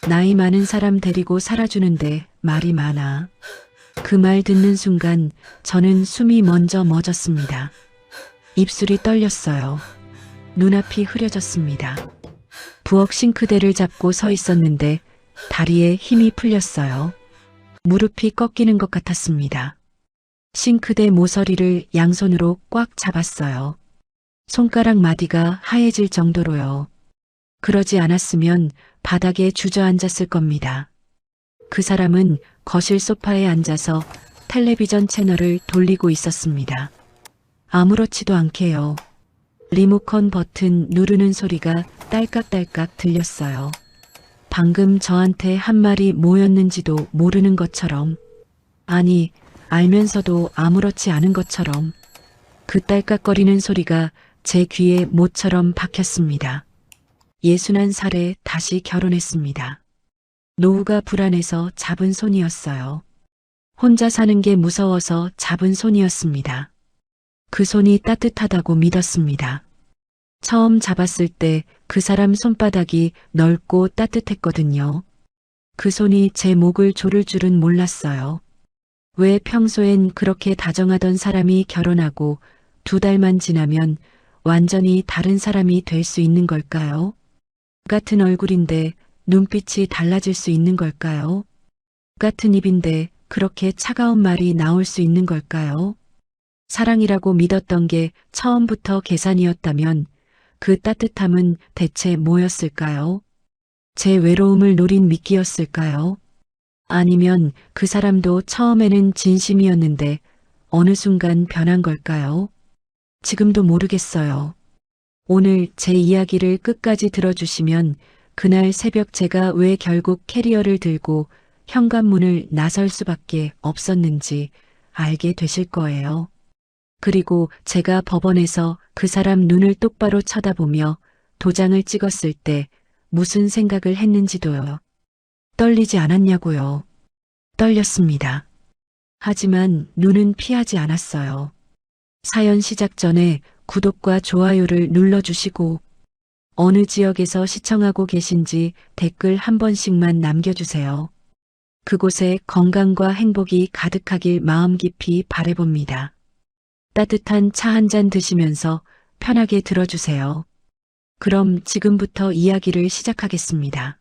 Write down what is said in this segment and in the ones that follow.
나이 많은 사람 데리고 살아주는데 말이 많아. 그 말 듣는 순간 저는 숨이 먼저 멎었습니다. 입술이 떨렸어요. 눈앞이 흐려졌습니다. 부엌 싱크대를 잡고 서 있었는데 다리에 힘이 풀렸어요. 무릎이 꺾이는 것 같았습니다. 싱크대 모서리를 양손으로 꽉 잡았어요. 손가락 마디가 하얘질 정도로요. 그러지 않았으면 바닥에 주저앉았을 겁니다. 그 사람은 거실 소파에 앉아서 텔레비전 채널을 돌리고 있었습니다. 아무렇지도 않게요. 리모컨 버튼 누르는 소리가 딸깍딸깍 들렸어요. 방금 저한테 한 말이 뭐였는지도 모르는 것처럼, 아니, 알면서도 아무렇지 않은 것처럼 그 딸깍거리는 소리가 제 귀에 모처럼 박혔습니다. 61살에 다시 결혼했습니다. 노후가 불안해서 잡은 손이었어요. 혼자 사는 게 무서워서 잡은 손이었습니다. 그 손이 따뜻하다고 믿었습니다. 처음 잡았을 때 그 사람 손바닥이 넓고 따뜻했거든요. 그 손이 제 목을 조를 줄은 몰랐어요. 왜 평소엔 그렇게 다정하던 사람이 결혼하고 2달만 지나면 완전히 다른 사람이 될 수 있는 걸까요? 같은 얼굴인데 눈빛이 달라질 수 있는 걸까요? 같은 입인데 그렇게 차가운 말이 나올 수 있는 걸까요? 사랑이라고 믿었던 게 처음부터 계산이었다면 그 따뜻함은 대체 뭐였을까요? 제 외로움을 노린 미끼였을까요? 아니면 그 사람도 처음에는 진심이었는데 어느 순간 변한 걸까요? 지금도 모르겠어요. 오늘 제 이야기를 끝까지 들어주시면 그날 새벽 제가 왜 결국 캐리어를 들고 현관문을 나설 수밖에 없었는지 알게 되실 거예요. 그리고 제가 법원에서 그 사람 눈을 똑바로 쳐다보며 도장을 찍었을 때 무슨 생각을 했는지도요. 떨리지 않았냐고요. 떨렸습니다. 하지만 눈은 피하지 않았어요. 사연 시작 전에 구독과 좋아요를 눌러주시고 어느 지역에서 시청하고 계신지 댓글 한 번씩만 남겨주세요. 그곳에 건강과 행복이 가득하길 마음 깊이 바라봅니다. 따뜻한 차 한 잔 드시면서 편하게 들어주세요. 그럼 지금부터 이야기를 시작하겠습니다.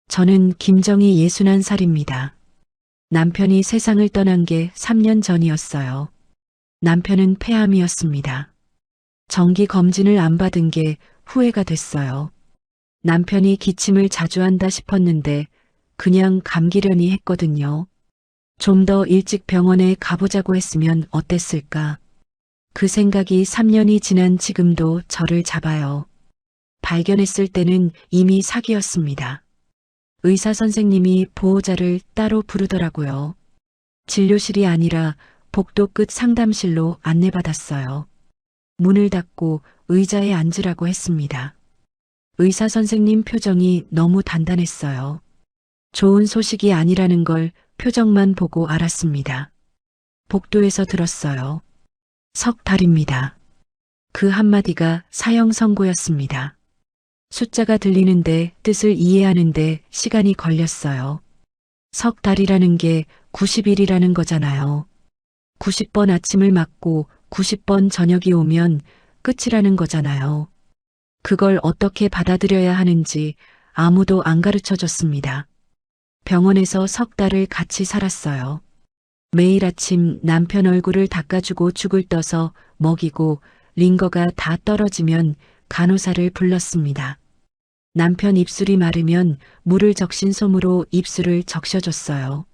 저는 김정희 61살입니다. 남편이 세상을 떠난 게 3년 전이었어요. 남편은 폐암이었습니다. 정기 검진을 안 받은 게 후회가 됐어요. 남편이 기침을 자주 한다 싶었는데 그냥 감기려니 했거든요. 좀 더 일찍 병원에 가보자고 했으면 어땠을까? 그 생각이 3년이 지난 지금도 저를 잡아요. 발견했을 때는 이미 사기였습니다. 의사 선생님이 보호자를 따로 부르더라고요. 진료실이 아니라 복도 끝 상담실로 안내받았어요. 문을 닫고 의자에 앉으라고 했습니다. 의사 선생님 표정이 너무 단단했어요. 좋은 소식이 아니라는 걸 표정만 보고 알았습니다. 복도에서 들었어요. 석 달입니다. 그 한마디가 사형 선고였습니다. 숫자가 들리는데 뜻을 이해하는데 시간이 걸렸어요. 석 달이라는 게 90일이라는 거잖아요. 90번 아침을 맞고 90번 저녁이 오면 끝이라는 거잖아요. 그걸 어떻게 받아들여야 하는지 아무도 안 가르쳐 줬습니다. 병원에서 석 달을 같이 살았어요. 매일 아침 남편 얼굴을 닦아주고 죽을 떠서 먹이고 링거가 다 떨어지면 간호사를 불렀습니다. 남편 입술이 마르면 물을 적신 솜으로 입술을 적셔줬어요.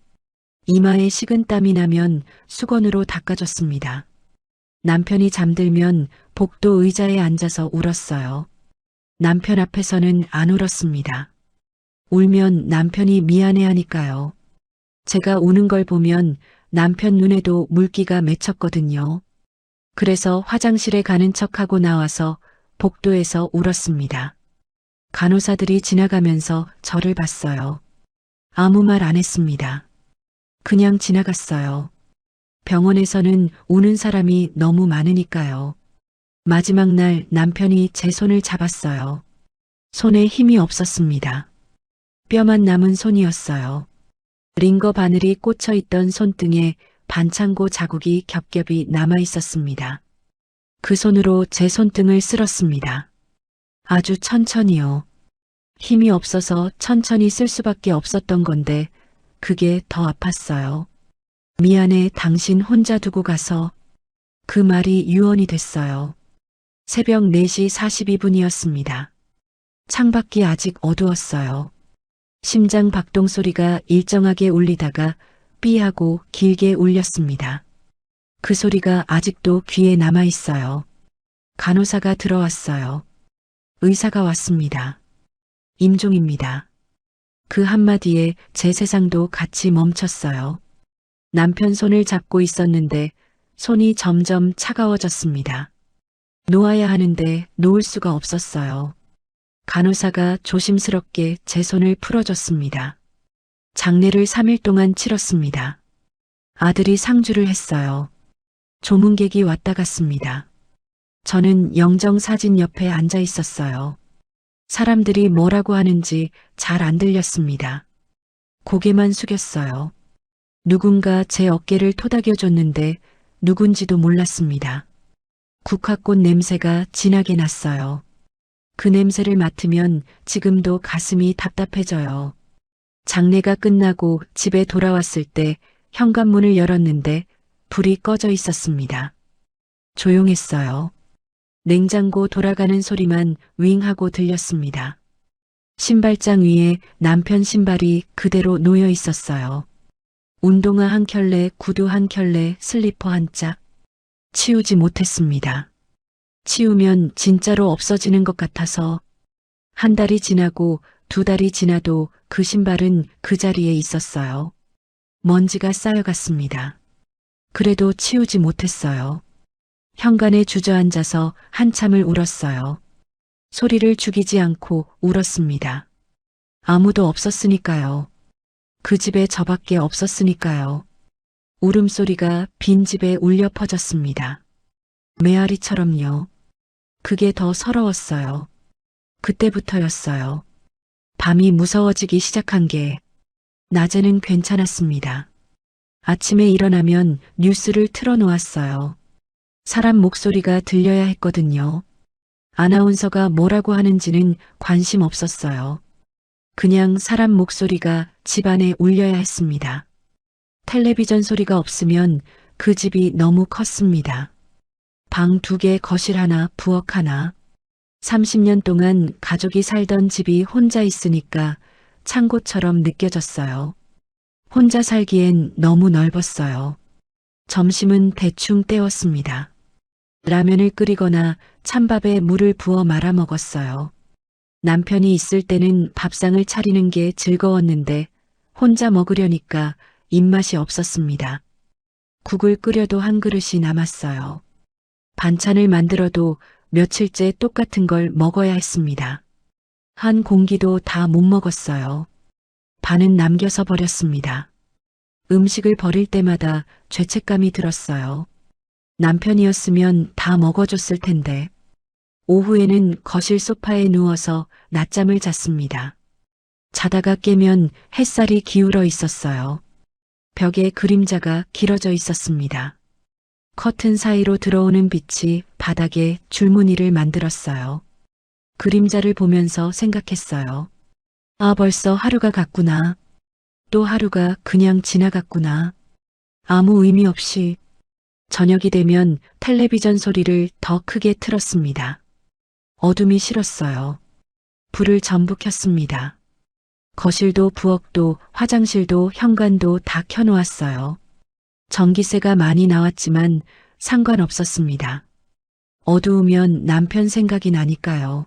이마에 식은 땀이 나면 수건으로 닦아줬습니다. 남편이 잠들면 복도 의자에 앉아서 울었어요. 남편 앞에서는 안 울었습니다. 울면 남편이 미안해하니까요. 제가 우는 걸 보면 남편 눈에도 물기가 맺혔거든요. 그래서 화장실에 가는 척하고 나와서 복도에서 울었습니다. 간호사들이 지나가면서 저를 봤어요. 아무 말 안 했습니다. 그냥 지나갔어요. 병원에서는 우는 사람이 너무 많으니까요. 마지막 날 남편이 제 손을 잡았어요. 손에 힘이 없었습니다. 뼈만 남은 손이었어요. 링거 바늘이 꽂혀 있던 손등에 반창고 자국이 겹겹이 남아 있었습니다. 그 손으로 제 손등을 쓸었습니다. 아주 천천히요. 힘이 없어서 천천히 쓸 수밖에 없었던 건데 그게 더 아팠어요. 미안해, 당신 혼자 두고 가서. 그 말이 유언이 됐어요. 새벽 4시 42분이었습니다. 창밖이 아직 어두웠어요. 심장 박동 소리가 일정하게 울리다가 삐하고 길게 울렸습니다. 그 소리가 아직도 귀에 남아 있어요. 간호사가 들어왔어요. 의사가 왔습니다. 임종입니다. 그 한마디에 제 세상도 같이 멈췄어요. 남편 손을 잡고 있었는데 손이 점점 차가워졌습니다. 놓아야 하는데 놓을 수가 없었어요. 간호사가 조심스럽게 제 손을 풀어줬습니다. 장례를 3일 동안 치렀습니다. 아들이 상주를 했어요. 조문객이 왔다 갔습니다. 저는 영정사진 옆에 앉아 있었어요. 사람들이 뭐라고 하는지 잘 안 들렸습니다. 고개만 숙였어요. 누군가 제 어깨를 토닥여줬는데 누군지도 몰랐습니다. 국화꽃 냄새가 진하게 났어요. 그 냄새를 맡으면 지금도 가슴이 답답해져요. 장례가 끝나고 집에 돌아왔을 때 현관문을 열었는데 불이 꺼져 있었습니다. 조용했어요. 냉장고 돌아가는 소리만 윙 하고 들렸습니다. 신발장 위에 남편 신발이 그대로 놓여 있었어요. 운동화 한 켤레, 구두 한 켤레, 슬리퍼 한 짝. 치우지 못했습니다. 치우면 진짜로 없어지는 것 같아서 한 달이 지나고 2달이 지나도 그 신발은 그 자리에 있었어요. 먼지가 쌓여갔습니다. 그래도 치우지 못했어요. 현관에 주저앉아서 한참을 울었어요. 소리를 죽이지 않고 울었습니다. 아무도 없었으니까요. 그 집에 저밖에 없었으니까요. 울음소리가 빈 집에 울려 퍼졌습니다. 메아리처럼요. 그게 더 서러웠어요. 그때부터였어요. 밤이 무서워지기 시작한 게. 낮에는 괜찮았습니다. 아침에 일어나면 뉴스를 틀어놓았어요. 사람 목소리가 들려야 했거든요. 아나운서가 뭐라고 하는지는 관심 없었어요. 그냥 사람 목소리가 집안에 울려야 했습니다. 텔레비전 소리가 없으면 그 집이 너무 컸습니다. 방 2개, 거실 하나, 부엌 하나. 30년 동안 가족이 살던 집이 혼자 있으니까 창고처럼 느껴졌어요. 혼자 살기엔 너무 넓었어요. 점심은 대충 때웠습니다. 라면을 끓이거나 찬밥에 물을 부어 말아 먹었어요. 남편이 있을 때는 밥상을 차리는 게 즐거웠는데 혼자 먹으려니까 입맛이 없었습니다. 국을 끓여도 한 그릇이 남았어요. 반찬을 만들어도 며칠째 똑같은 걸 먹어야 했습니다. 한 공기도 다 못 먹었어요. 반은 남겨서 버렸습니다. 음식을 버릴 때마다 죄책감이 들었어요. 남편이었으면 다 먹어줬을 텐데. 오후에는 거실 소파에 누워서 낮잠을 잤습니다. 자다가 깨면 햇살이 기울어 있었어요. 벽에 그림자가 길어져 있었습니다. 커튼 사이로 들어오는 빛이 바닥에 줄무늬를 만들었어요. 그림자를 보면서 생각했어요. 아, 벌써 하루가 갔구나. 또 하루가 그냥 지나갔구나. 아무 의미 없이. 저녁이 되면 텔레비전 소리를 더 크게 틀었습니다. 어둠이 싫었어요. 불을 전부 켰습니다. 거실도 부엌도 화장실도 현관도 다 켜놓았어요. 전기세가 많이 나왔지만 상관없었습니다. 어두우면 남편 생각이 나니까요.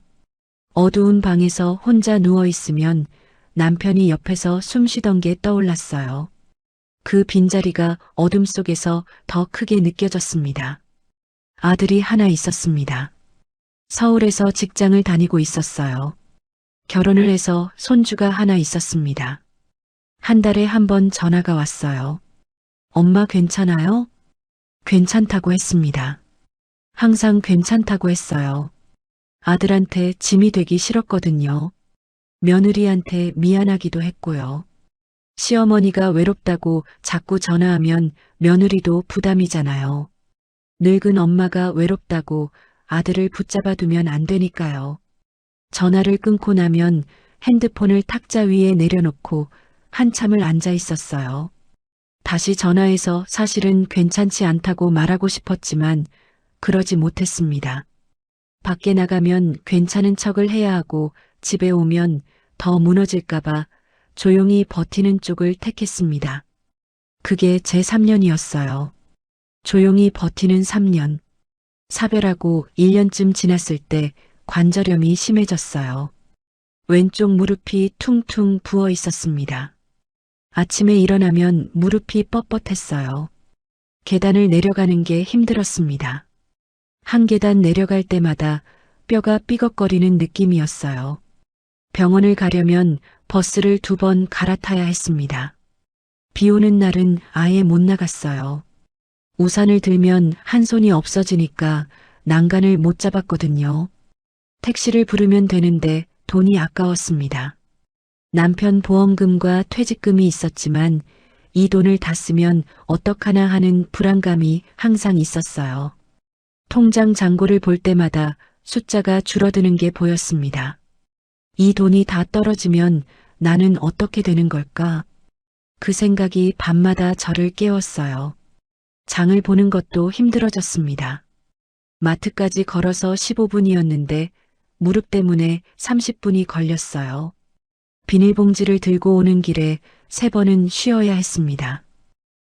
어두운 방에서 혼자 누워있으면 남편이 옆에서 숨 쉬던 게 떠올랐어요. 그 빈자리가 어둠 속에서 더 크게 느껴졌습니다. 아들이 하나 있었습니다. 서울에서 직장을 다니고 있었어요. 결혼을 해서 손주가 하나 있었습니다. 한 달에 한 번 전화가 왔어요. 엄마 괜찮아요? 괜찮다고 했습니다. 항상 괜찮다고 했어요. 아들한테 짐이 되기 싫었거든요. 며느리한테 미안하기도 했고요. 시어머니가 외롭다고 자꾸 전화하면 며느리도 부담이잖아요. 늙은 엄마가 외롭다고 아들을 붙잡아 두면 안 되니까요. 전화를 끊고 나면 핸드폰을 탁자 위에 내려놓고 한참을 앉아 있었어요. 다시 전화해서 사실은 괜찮지 않다고 말하고 싶었지만 그러지 못했습니다. 밖에 나가면 괜찮은 척을 해야 하고 집에 오면 더 무너질까봐 조용히 버티는 쪽을 택했습니다. 그게 제 3년이었어요. 조용히 버티는 3년. 사별하고 1년쯤 지났을 때 관절염이 심해졌어요. 왼쪽 무릎이 퉁퉁 부어 있었습니다. 아침에 일어나면 무릎이 뻣뻣했어요. 계단을 내려가는 게 힘들었습니다. 한 계단 내려갈 때마다 뼈가 삐걱거리는 느낌이었어요. 병원을 가려면 버스를 2번 갈아타야 했습니다. 비 오는 날은 아예 못 나갔어요. 우산을 들면 한 손이 없어지니까 난간을 못 잡았거든요. 택시를 부르면 되는데 돈이 아까웠습니다. 남편 보험금과 퇴직금이 있었지만 이 돈을 다 쓰면 어떡하나 하는 불안감이 항상 있었어요. 통장 잔고를 볼 때마다 숫자가 줄어드는 게 보였습니다. 이 돈이 다 떨어지면 나는 어떻게 되는 걸까? 그 생각이 밤마다 저를 깨웠어요. 장을 보는 것도 힘들어졌습니다. 마트까지 걸어서 15분이었는데 무릎 때문에 30분이 걸렸어요. 비닐봉지를 들고 오는 길에 3번은 쉬어야 했습니다.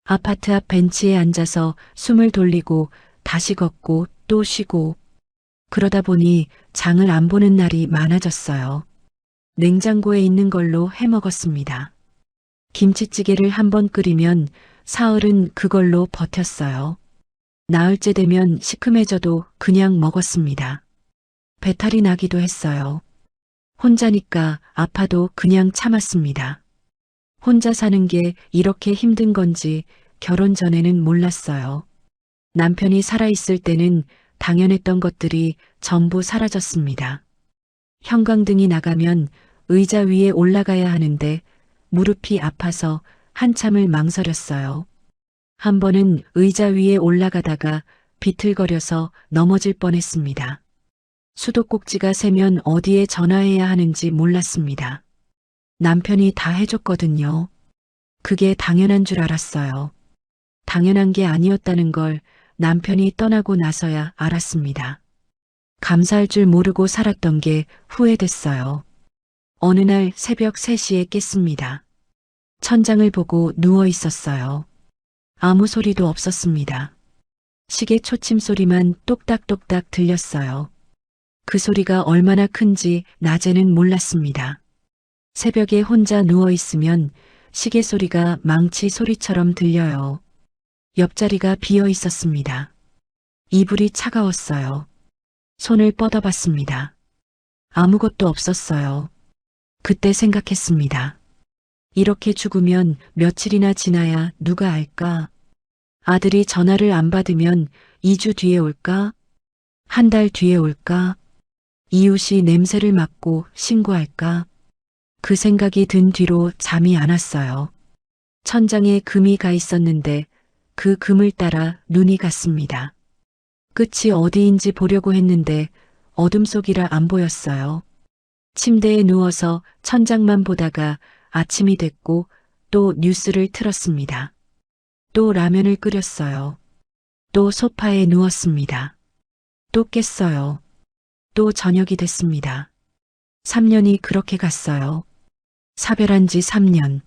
아파트 앞 벤치에 앉아서 숨을 돌리고 다시 걷고 또 쉬고 그러다 보니 장을 안 보는 날이 많아졌어요. 냉장고에 있는 걸로 해 먹었습니다. 김치찌개를 1번 끓이면 사흘은 그걸로 버텼어요. 나흘째 되면 시큼해져도 그냥 먹었습니다. 배탈이 나기도 했어요. 혼자니까 아파도 그냥 참았습니다. 혼자 사는 게 이렇게 힘든 건지 결혼 전에는 몰랐어요. 남편이 살아있을 때는 당연했던 것들이 전부 사라졌습니다. 형광등이 나가면 의자 위에 올라가야 하는데 무릎이 아파서 한참을 망설였어요. 한 번은 의자 위에 올라가다가 비틀거려서 넘어질 뻔했습니다. 수도꼭지가 새면 어디에 전화해야 하는지 몰랐습니다. 남편이 다 해줬거든요. 그게 당연한 줄 알았어요. 당연한 게 아니었다는 걸 남편이 떠나고 나서야 알았습니다. 감사할 줄 모르고 살았던 게 후회됐어요. 어느 날 새벽 3시에 깼습니다. 천장을 보고 누워 있었어요. 아무 소리도 없었습니다. 시계 초침 소리만 똑딱똑딱 들렸어요. 그 소리가 얼마나 큰지 낮에는 몰랐습니다. 새벽에 혼자 누워 있으면 시계 소리가 망치 소리처럼 들려요. 옆자리가 비어 있었습니다. 이불이 차가웠어요. 손을 뻗어봤습니다. 아무것도 없었어요. 그때 생각했습니다. 이렇게 죽으면 며칠이나 지나야 누가 알까? 아들이 전화를 안 받으면 2주 뒤에 올까? 1달 뒤에 올까? 이웃이 냄새를 맡고 신고할까? 그 생각이 든 뒤로 잠이 안 왔어요. 천장에 금이 가 있었는데 그 금을 따라 눈이 갔습니다. 끝이 어디인지 보려고 했는데 어둠 속이라 안 보였어요. 침대에 누워서 천장만 보다가 아침이 됐고 또 뉴스를 틀었습니다. 또 라면을 끓였어요. 또 소파에 누웠습니다. 또 깼어요. 또 저녁이 됐습니다. 3년이 그렇게 갔어요. 사별한 지 3년.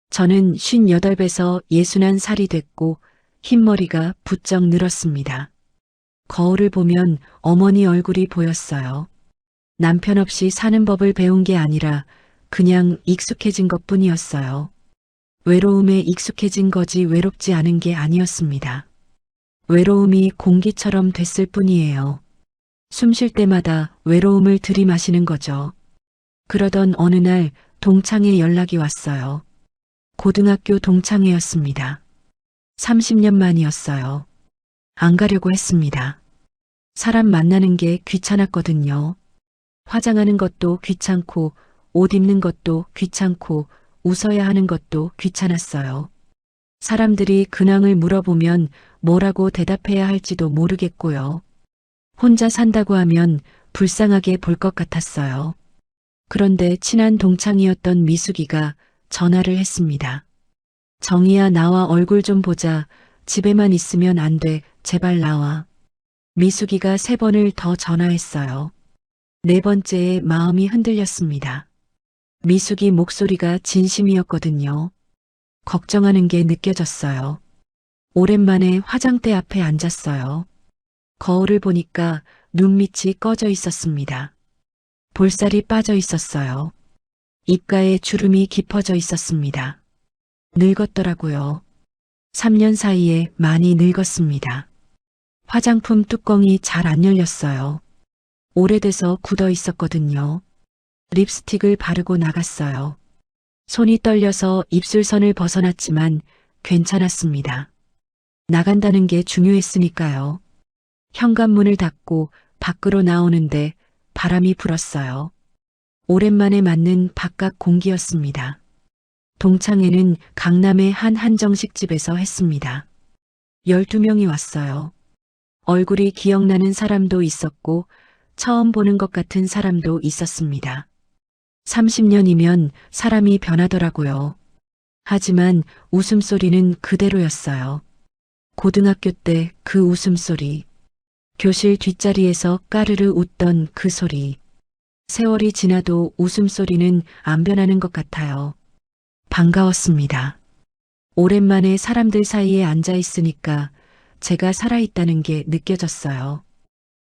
저는 58에서 61살이 됐고 흰머리가 부쩍 늘었습니다. 거울을 보면 어머니 얼굴이 보였어요. 남편 없이 사는 법을 배운 게 아니라 그냥 익숙해진 것뿐이었어요. 외로움에 익숙해진 거지 외롭지 않은 게 아니었습니다. 외로움이 공기처럼 됐을 뿐이에요. 숨 쉴 때마다 외로움을 들이마시는 거죠. 그러던 어느 날 동창회 연락이 왔어요. 고등학교 동창회였습니다. 30년 만이었어요. 안 가려고 했습니다. 사람 만나는 게 귀찮았거든요. 화장하는 것도 귀찮고 옷 입는 것도 귀찮고 웃어야 하는 것도 귀찮았어요. 사람들이 근황을 물어보면 뭐라고 대답해야 할지도 모르겠고요. 혼자 산다고 하면 불쌍하게 볼 것 같았어요. 그런데 친한 동창이었던 미숙이가 전화를 했습니다. 정희야, 나와 얼굴 좀 보자. 집에만 있으면 안 돼. 제발 나와. 미숙이가 3번을 더 전화했어요. 4번째에 마음이 흔들렸습니다. 미숙이 목소리가 진심이었거든요. 걱정하는 게 느껴졌어요. 오랜만에 화장대 앞에 앉았어요. 거울을 보니까 눈밑이 꺼져 있었습니다. 볼살이 빠져 있었어요. 입가에 주름이 깊어져 있었습니다. 늙었더라고요. 3년 사이에 많이 늙었습니다. 화장품 뚜껑이 잘 안 열렸어요. 오래돼서 굳어 있었거든요. 립스틱을 바르고 나갔어요. 손이 떨려서 입술선을 벗어났지만 괜찮았습니다. 나간다는 게 중요했으니까요. 현관문을 닫고 밖으로 나오는데 바람이 불었어요. 오랜만에 맞는 바깥 공기였습니다. 동창회는 강남의 한 한정식 집에서 했습니다. 12명이 왔어요. 얼굴이 기억나는 사람도 있었고 처음 보는 것 같은 사람도 있었습니다. 30년이면 사람이 변하더라고요. 하지만 웃음소리는 그대로였어요. 고등학교 때 그 웃음소리, 교실 뒷자리에서 까르르 웃던 그 소리. 세월이 지나도 웃음소리는 안 변하는 것 같아요. 반가웠습니다. 오랜만에 사람들 사이에 앉아 있으니까 제가 살아있다는 게 느껴졌어요.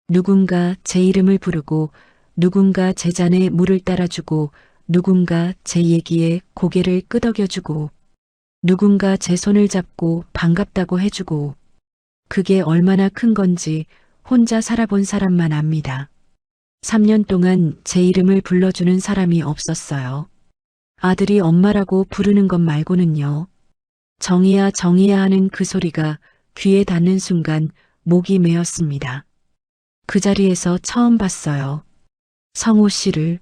누군가 제 이름을 부르고 누군가 제 잔에 물을 따라주고 누군가 제 얘기에 고개를 끄덕여주고 누군가 제 손을 잡고 반갑다고 해주고 그게 얼마나 큰 건지 혼자 살아본 사람만 압니다. 3년 동안 제 이름을 불러주는 사람이 없었어요. 아들이 엄마라고 부르는 것 말고는요. 정희야 정희야 하는 그 소리가 귀에 닿는 순간 목이 메었습니다. 그 자리에서 처음 봤어요. 성호 씨를.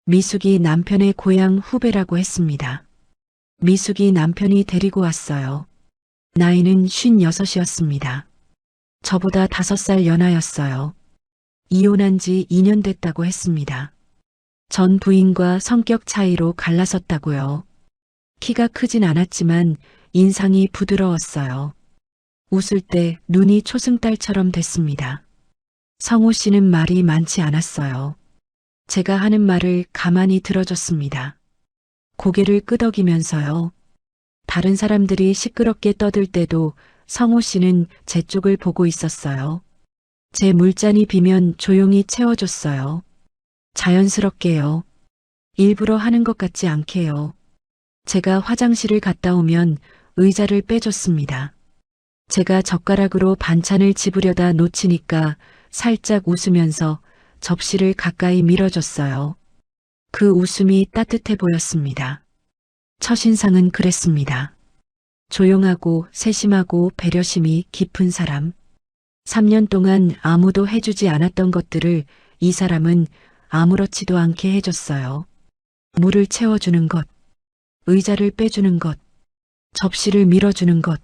미숙이 남편의 고향 후배라고 했습니다. 미숙이 남편이 데리고 왔어요. 나이는 56이었습니다. 저보다 5살 연하였어요. 이혼한 지 2년 됐다고 했습니다. 전 부인과 성격 차이로 갈라섰다고요. 키가 크진 않았지만 인상이 부드러웠어요. 웃을 때 눈이 초승달처럼 됐습니다. 성호 씨는 말이 많지 않았어요. 제가 하는 말을 가만히 들어줬습니다. 고개를 끄덕이면서요. 다른 사람들이 시끄럽게 떠들 때도 성호 씨는 제 쪽을 보고 있었어요. 제 물잔이 비면 조용히 채워줬어요. 자연스럽게요. 일부러 하는 것 같지 않게요. 제가 화장실을 갔다 오면 의자를 빼줬습니다. 제가 젓가락으로 반찬을 집으려다 놓치니까 살짝 웃으면서 접시를 가까이 밀어줬어요. 그 웃음이 따뜻해 보였습니다. 첫인상은 그랬습니다. 조용하고 세심하고 배려심이 깊은 사람. 3년 동안 아무도 해주지 않았던 것들을 이 사람은 아무렇지도 않게 해줬어요. 물을 채워주는 것, 의자를 빼주는 것, 접시를 밀어주는 것.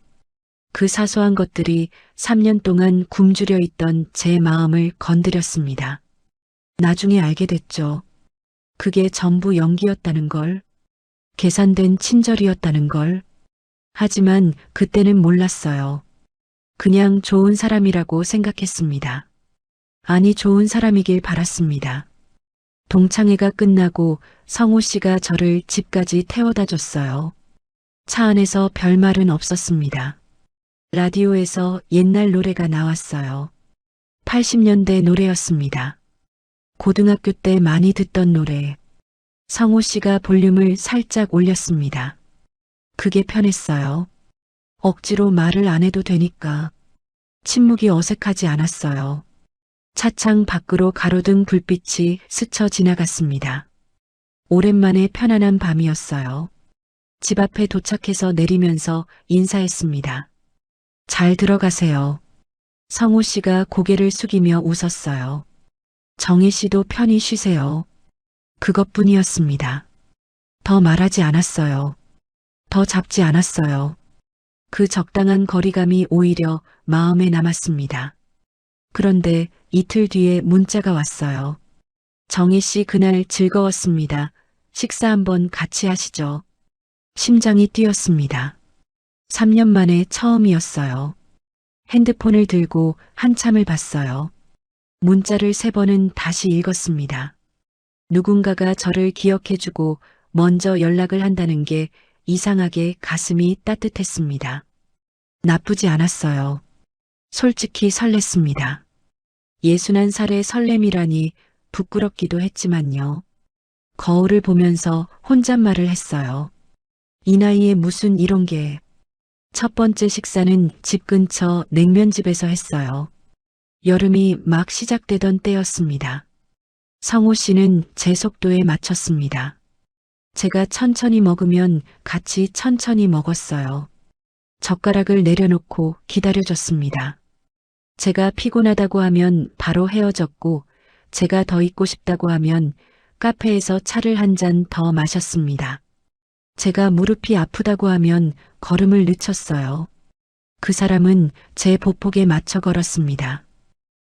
그 사소한 것들이 3년 동안 굶주려 있던 제 마음을 건드렸습니다. 나중에 알게 됐죠. 그게 전부 연기였다는 걸, 계산된 친절이었다는 걸. 하지만 그때는 몰랐어요. 그냥 좋은 사람이라고 생각했습니다. 아니, 좋은 사람이길 바랐습니다. 동창회가 끝나고 성호 씨가 저를 집까지 태워다 줬어요. 차 안에서 별말은 없었습니다. 라디오에서 옛날 노래가 나왔어요. 80년대 노래였습니다. 고등학교 때 많이 듣던 노래. 성호 씨가 볼륨을 살짝 올렸습니다. 그게 편했어요. 억지로 말을 안 해도 되니까. 침묵이 어색하지 않았어요. 차창 밖으로 가로등 불빛이 스쳐 지나갔습니다. 오랜만에 편안한 밤이었어요. 집 앞에 도착해서 내리면서 인사했습니다. 잘 들어가세요. 성호 씨가 고개를 숙이며 웃었어요. 정희 씨도 편히 쉬세요. 그것뿐이었습니다. 더 말하지 않았어요. 더 잡지 않았어요. 그 적당한 거리감이 오히려 마음에 남았습니다. 그런데 이틀 뒤에 문자가 왔어요. 정희 씨 그날 즐거웠습니다. 식사 한번 같이 하시죠. 심장이 뛰었습니다. 3년 만에 처음이었어요. 핸드폰을 들고 한참을 봤어요. 문자를 3번은 다시 읽었습니다. 누군가가 저를 기억해주고 먼저 연락을 한다는 게 이상하게 가슴이 따뜻했습니다. 나쁘지 않았어요. 솔직히 설렜습니다. 61살의 설렘이라니 부끄럽기도 했지만요. 거울을 보면서 혼잣말을 했어요. 이 나이에 무슨 이런 게. 첫 번째 식사는 집 근처 냉면집에서 했어요. 여름이 막 시작되던 때였습니다. 성호 씨는 제 속도에 맞췄습니다. 제가 천천히 먹으면 같이 천천히 먹었어요. 젓가락을 내려놓고 기다려줬습니다. 제가 피곤하다고 하면 바로 헤어졌고 제가 더 있고 싶다고 하면 카페에서 차를 한 잔 더 마셨습니다. 제가 무릎이 아프다고 하면 걸음을 늦췄어요. 그 사람은 제 보폭에 맞춰 걸었습니다.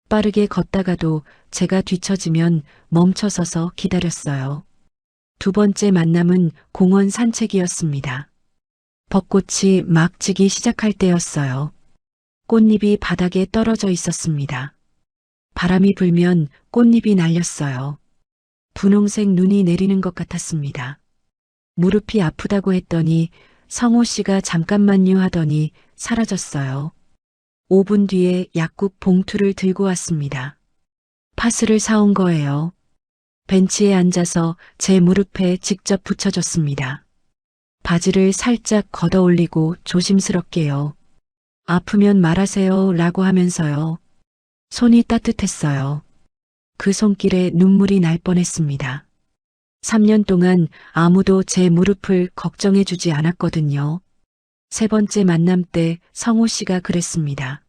빠르게 걷다가도 제가 뒤처지면 멈춰서서 기다렸어요. 두 번째 만남은 공원 산책이었습니다. 벚꽃이 막 지기 시작할 때였어요. 꽃잎이 바닥에 떨어져 있었습니다. 바람이 불면 꽃잎이 날렸어요. 분홍색 눈이 내리는 것 같았습니다. 무릎이 아프다고 했더니 성호 씨가 잠깐만요 하더니 사라졌어요. 5분 뒤에 약국 봉투를 들고 왔습니다. 파스를 사온 거예요. 벤치에 앉아서 제 무릎에 직접 붙여줬습니다. 바지를 살짝 걷어 올리고 조심스럽게요. 아프면 말하세요 라고 하면서요. 손이 따뜻했어요. 그 손길에 눈물이 날 뻔했습니다. 3년 동안 아무도 제 무릎을 걱정해주지 않았거든요. 3번째 만남 때 성호 씨가 그랬습니다.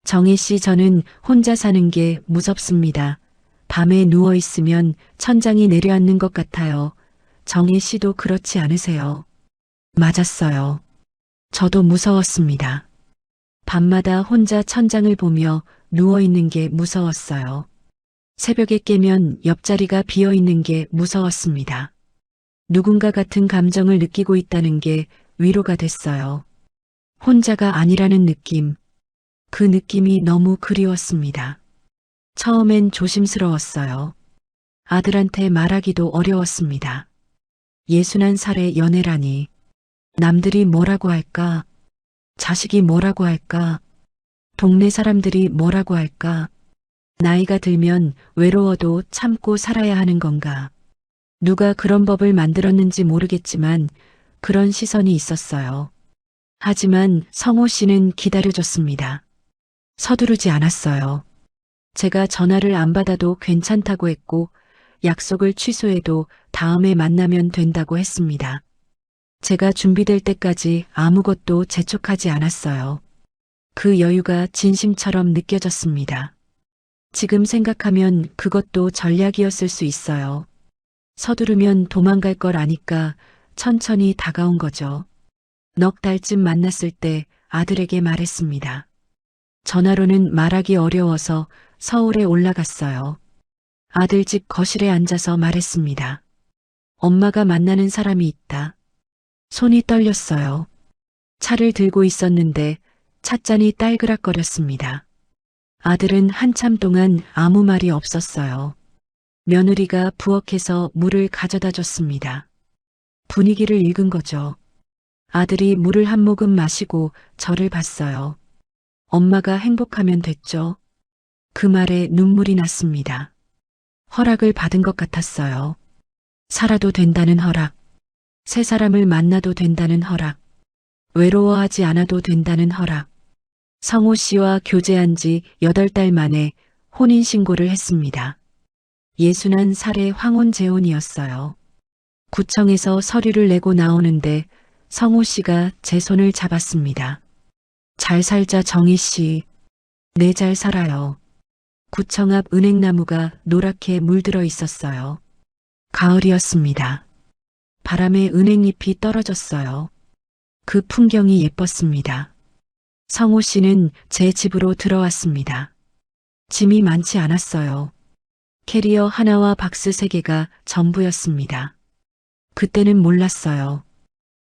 정희 씨 저는 혼자 사는 게 무섭습니다. 밤에 누워있으면 천장이 내려앉는 것 같아요. 정희 씨도 그렇지 않으세요? 맞았어요. 저도 무서웠습니다. 밤마다 혼자 천장을 보며 누워있는 게 무서웠어요. 새벽에 깨면 옆자리가 비어있는 게 무서웠습니다. 누군가 같은 감정을 느끼고 있다는 게 위로가 됐어요. 혼자가 아니라는 느낌. 그 느낌이 너무 그리웠습니다. 처음엔 조심스러웠어요. 아들한테 말하기도 어려웠습니다. 61살의 연애라니. 남들이 뭐라고 할까? 자식이 뭐라고 할까? 동네 사람들이 뭐라고 할까? 나이가 들면 외로워도 참고 살아야 하는 건가? 누가 그런 법을 만들었는지 모르겠지만 그런 시선이 있었어요. 하지만 성호 씨는 기다려줬습니다. 서두르지 않았어요. 제가 전화를 안 받아도 괜찮다고 했고 약속을 취소해도 다음에 만나면 된다고 했습니다. 제가 준비될 때까지 아무것도 재촉하지 않았어요. 그 여유가 진심처럼 느껴졌습니다. 지금 생각하면 그것도 전략이었을 수 있어요. 서두르면 도망갈 걸 아니까 천천히 다가온 거죠. 넉 달쯤 만났을 때 아들에게 말했습니다. 전화로는 말하기 어려워서 서울에 올라갔어요. 아들 집 거실에 앉아서 말했습니다. 엄마가 만나는 사람이 있다. 손이 떨렸어요. 차를 들고 있었는데 찻잔이 딸그락거렸습니다. 아들은 한참 동안 아무 말이 없었어요. 며느리가 부엌에서 물을 가져다 줬습니다. 분위기를 읽은 거죠. 아들이 물을 한 모금 마시고 저를 봤어요. 엄마가 행복하면 됐죠. 그 말에 눈물이 났습니다. 허락을 받은 것 같았어요. 살아도 된다는 허락. 새 사람을 만나도 된다는 허락. 외로워하지 않아도 된다는 허락. 성호 씨와 교제한 지 8달 만에 혼인신고를 했습니다. 61살의 황혼재혼이었어요. 구청에서 서류를 내고 나오는데 성호 씨가 제 손을 잡았습니다. 잘 살자 정희 씨. 네 잘 살아요. 구청 앞 은행나무가 노랗게 물들어 있었어요. 가을이었습니다. 바람에 은행잎이 떨어졌어요. 그 풍경이 예뻤습니다. 성호 씨는 제 집으로 들어왔습니다. 짐이 많지 않았어요. 캐리어 하나와 박스 3개가 전부였습니다. 그때는 몰랐어요.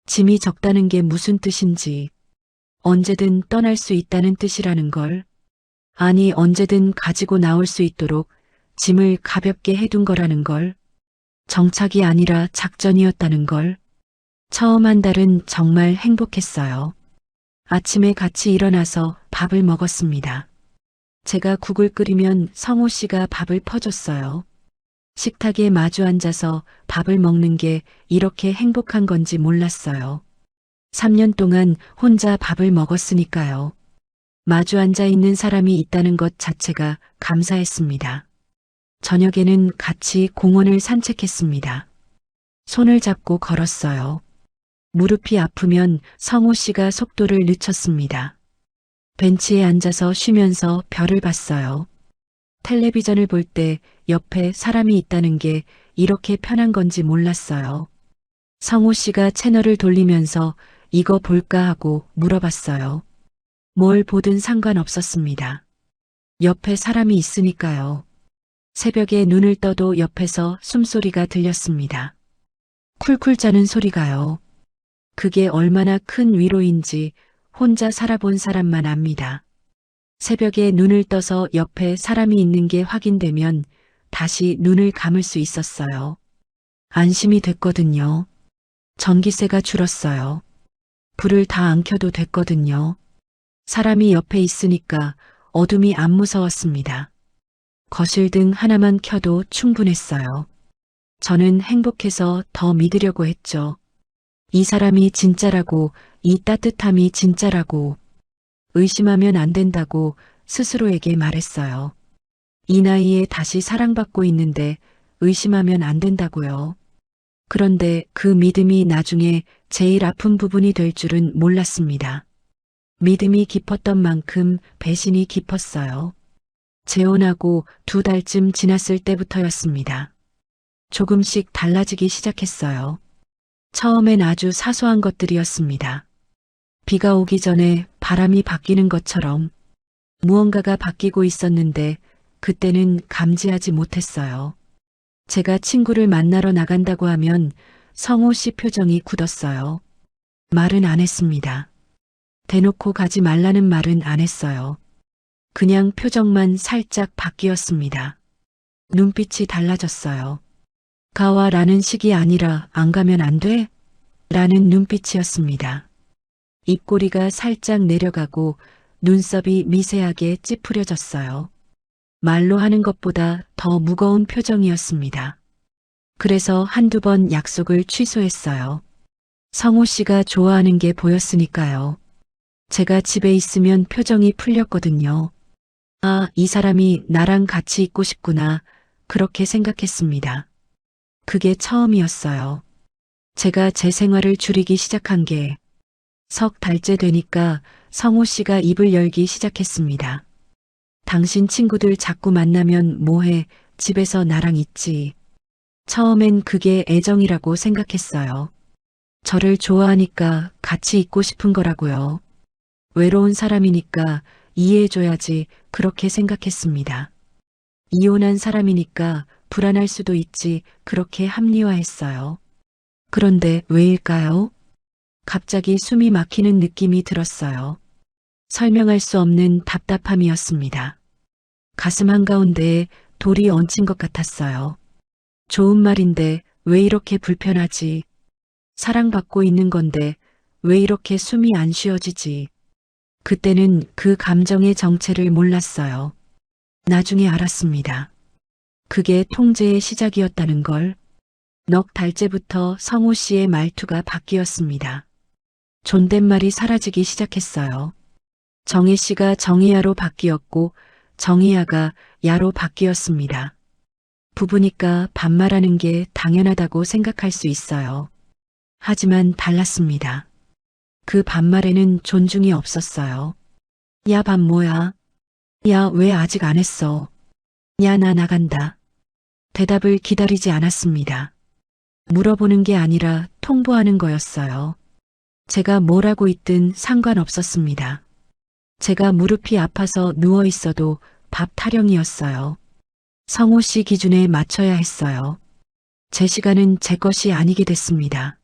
짐이 적다는 게 무슨 뜻인지, 언제든 떠날 수 있다는 뜻이라는 걸, 아니 언제든 가지고 나올 수 있도록 짐을 가볍게 해둔 거라는 걸, 정착이 아니라 작전이었다는 걸. 처음 한 달은 정말 행복했어요. 아침에 같이 일어나서 밥을 먹었습니다. 제가 국을 끓이면 성호 씨가 밥을 퍼줬어요. 식탁에 마주 앉아서 밥을 먹는 게 이렇게 행복한 건지 몰랐어요. 3년 동안 혼자 밥을 먹었으니까요. 마주 앉아 있는 사람이 있다는 것 자체가 감사했습니다. 저녁에는 같이 공원을 산책했습니다. 손을 잡고 걸었어요. 무릎이 아프면 성호 씨가 속도를 늦췄습니다. 벤치에 앉아서 쉬면서 별을 봤어요. 텔레비전을 볼 때 옆에 사람이 있다는 게 이렇게 편한 건지 몰랐어요. 성호 씨가 채널을 돌리면서 이거 볼까 하고 물어봤어요. 뭘 보든 상관없었습니다. 옆에 사람이 있으니까요. 새벽에 눈을 떠도 옆에서 숨소리가 들렸습니다. 쿨쿨 자는 소리가요. 그게 얼마나 큰 위로인지 혼자 살아본 사람만 압니다. 새벽에 눈을 떠서 옆에 사람이 있는 게 확인되면 다시 눈을 감을 수 있었어요. 안심이 됐거든요. 전기세가 줄었어요. 불을 다 안 켜도 됐거든요. 사람이 옆에 있으니까 어둠이 안 무서웠습니다. 거실등 하나만 켜도 충분했어요. 저는 행복해서 더 믿으려고 했죠. 이 사람이 진짜라고, 이 따뜻함이 진짜라고, 의심하면 안 된다고 스스로에게 말했어요. 이 나이에 다시 사랑받고 있는데 의심하면 안 된다고요. 그런데 그 믿음이 나중에 제일 아픈 부분이 될 줄은 몰랐습니다. 믿음이 깊었던 만큼 배신이 깊었어요. 재혼하고 2달쯤 지났을 때부터였습니다. 조금씩 달라지기 시작했어요. 처음엔 아주 사소한 것들이었습니다. 비가 오기 전에 바람이 바뀌는 것처럼 무언가가 바뀌고 있었는데 그때는 감지하지 못했어요. 제가 친구를 만나러 나간다고 하면 성호 씨 표정이 굳었어요. 말은 안 했습니다. 대놓고 가지 말라는 말은 안 했어요. 그냥 표정만 살짝 바뀌었습니다. 눈빛이 달라졌어요. 가와라는 식이 아니라 안 가면 안 돼? 라는 눈빛이었습니다. 입꼬리가 살짝 내려가고 눈썹이 미세하게 찌푸려졌어요. 말로 하는 것보다 더 무거운 표정이었습니다. 그래서 한두 번 약속을 취소했어요. 성호 씨가 좋아하는 게 보였으니까요. 제가 집에 있으면 표정이 풀렸거든요. 아, 이 사람이 나랑 같이 있고 싶구나. 그렇게 생각했습니다. 그게 처음이었어요. 제가 제 생활을 줄이기 시작한 게 석 달째 되니까 성호 씨가 입을 열기 시작했습니다. 당신 친구들 자꾸 만나면 뭐해? 집에서 나랑 있지. 처음엔 그게 애정이라고 생각했어요. 저를 좋아하니까 같이 있고 싶은 거라고요. 외로운 사람이니까 이해해줘야지 그렇게 생각했습니다. 이혼한 사람이니까 불안할 수도 있지 그렇게 합리화했어요. 그런데 왜일까요? 갑자기 숨이 막히는 느낌이 들었어요. 설명할 수 없는 답답함이었습니다. 가슴 한가운데에 돌이 얹힌 것 같았어요. 좋은 말인데 왜 이렇게 불편하지? 사랑받고 있는 건데 왜 이렇게 숨이 안 쉬어지지? 그때는 그 감정의 정체를 몰랐어요. 나중에 알았습니다. 그게 통제의 시작이었다는 걸. 넉 달째부터 성호 씨의 말투가 바뀌었습니다. 존댓말이 사라지기 시작했어요. 정혜 씨가 정희야로 바뀌었고 정희야가 야로 바뀌었습니다. 부부니까 반말하는 게 당연하다고 생각할 수 있어요. 하지만 달랐습니다. 그 반말에는 존중이 없었어요. 야, 밥 뭐야? 야, 왜 아직 안 했어? 야, 나 나간다. 대답을 기다리지 않았습니다. 물어보는 게 아니라 통보하는 거였어요. 제가 뭘 하고 있든 상관없었습니다. 제가 무릎이 아파서 누워 있어도 밥 타령이었어요. 성호 씨 기준에 맞춰야 했어요. 제 시간은 제 것이 아니게 됐습니다.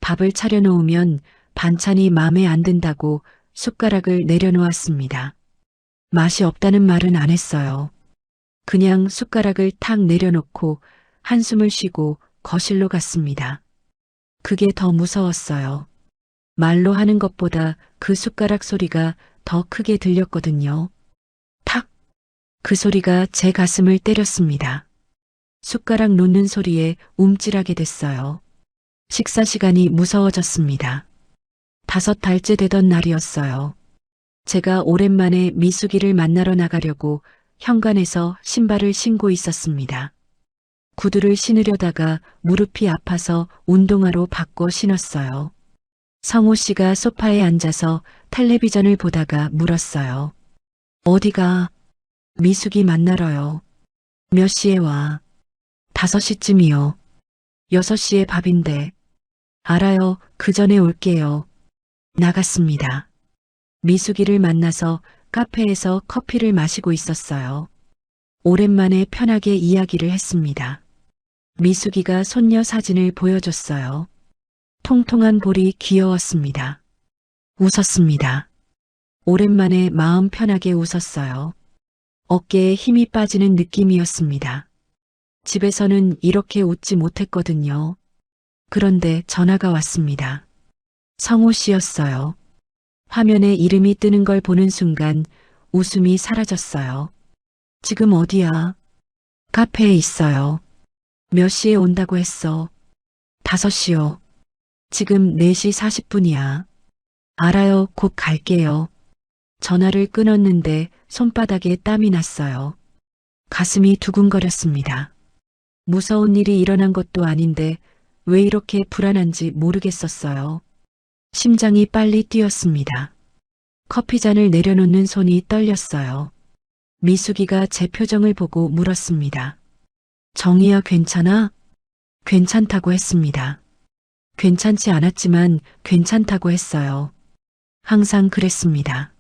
밥을 차려놓으면 반찬이 마음에 안 든다고 숟가락을 내려놓았습니다. 맛이 없다는 말은 안 했어요. 그냥 숟가락을 탁 내려놓고 한숨을 쉬고 거실로 갔습니다. 그게 더 무서웠어요. 말로 하는 것보다 그 숟가락 소리가 더 크게 들렸거든요. 탁! 그 소리가 제 가슴을 때렸습니다. 숟가락 놓는 소리에 움찔하게 됐어요. 식사 시간이 무서워졌습니다. 5달째 되던 날이었어요. 제가 오랜만에 미숙이를 만나러 나가려고 현관에서 신발을 신고 있었습니다. 구두를 신으려다가 무릎이 아파서 운동화로 바꿔 신었어요. 성호 씨가 소파에 앉아서 텔레비전을 보다가 물었어요. 어디가? 미숙이 만나러요. 몇 시에 와? 5시쯤이요. 6시에 밥인데. 알아요. 그 전에 올게요. 나갔습니다. 미숙이를 만나서 카페에서 커피를 마시고 있었어요. 오랜만에 편하게 이야기를 했습니다. 미숙이가 손녀 사진을 보여줬어요. 통통한 볼이 귀여웠습니다. 웃었습니다. 오랜만에 마음 편하게 웃었어요. 어깨에 힘이 빠지는 느낌이었습니다. 집에서는 이렇게 웃지 못했거든요. 그런데 전화가 왔습니다. 성호 씨였어요. 화면에 이름이 뜨는 걸 보는 순간 웃음이 사라졌어요. 지금 어디야? 카페에 있어요. 몇 시에 온다고 했어? 5시요. 지금 4시 40분이야. 알아요. 곧 갈게요. 전화를 끊었는데 손바닥에 땀이 났어요. 가슴이 두근거렸습니다. 무서운 일이 일어난 것도 아닌데 왜 이렇게 불안한지 모르겠었어요. 심장이 빨리 뛰었습니다. 커피잔을 내려놓는 손이 떨렸어요. 미숙이가 제 표정을 보고 물었습니다. 정희야 괜찮아? 괜찮다고 했습니다. 괜찮지 않았지만 괜찮다고 했어요. 항상 그랬습니다.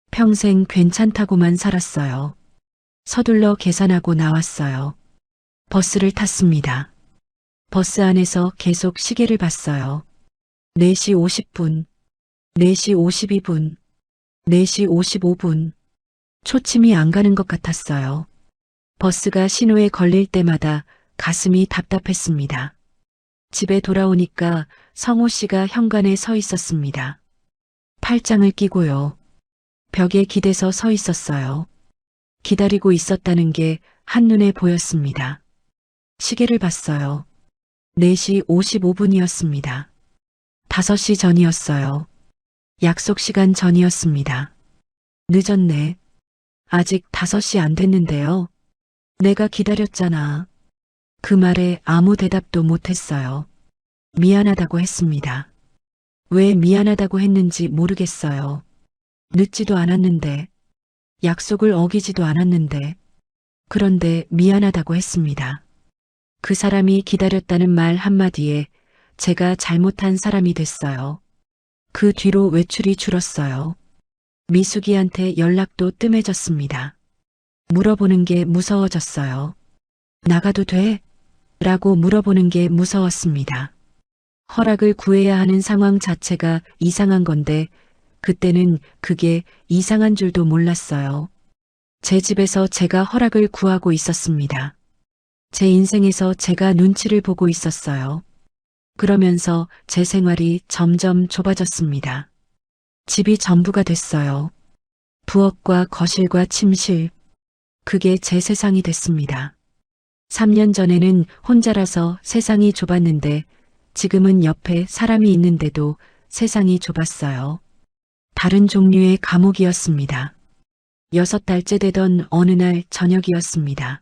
평생 괜찮다고만 살았어요. 서둘러 계산하고 나왔어요. 버스를 탔습니다. 버스 안에서 계속 시계를 봤어요. 4시 50분, 4시 52분, 4시 55분. 초침이 안 가는 것 같았어요. 버스가 신호에 걸릴 때마다 가슴이 답답했습니다. 집에 돌아오니까 성호 씨가 현관에 서 있었습니다. 팔짱을 끼고요. 벽에 기대서 서 있었어요. 기다리고 있었다는 게 한눈에 보였습니다. 시계를 봤어요. 4시 55분이었습니다. 5시 전이었어요. 약속 시간 전이었습니다. 늦었네. 아직 5시 안 됐는데요. 내가 기다렸잖아. 그 말에 아무 대답도 못했어요. 미안하다고 했습니다. 왜 미안하다고 했는지 모르겠어요. 늦지도 않았는데, 약속을 어기지도 않았는데, 그런데 미안하다고 했습니다. 그 사람이 기다렸다는 말 한마디에 제가 잘못한 사람이 됐어요. 그 뒤로 외출이 줄었어요. 미숙이한테 연락도 뜸해졌습니다. 물어보는 게 무서워졌어요. 나가도 돼? 라고 물어보는 게 무서웠습니다. 허락을 구해야 하는 상황 자체가 이상한 건데 그때는 그게 이상한 줄도 몰랐어요. 제 집에서 제가 허락을 구하고 있었습니다. 제 인생에서 제가 눈치를 보고 있었어요. 그러면서 제 생활이 점점 좁아졌습니다. 집이 전부가 됐어요. 부엌과 거실과 침실. 그게 제 세상이 됐습니다. 3년 전에는 혼자라서 세상이 좁았는데 지금은 옆에 사람이 있는데도 세상이 좁았어요. 다른 종류의 감옥이었습니다. 6달째 되던 어느 날 저녁이었습니다.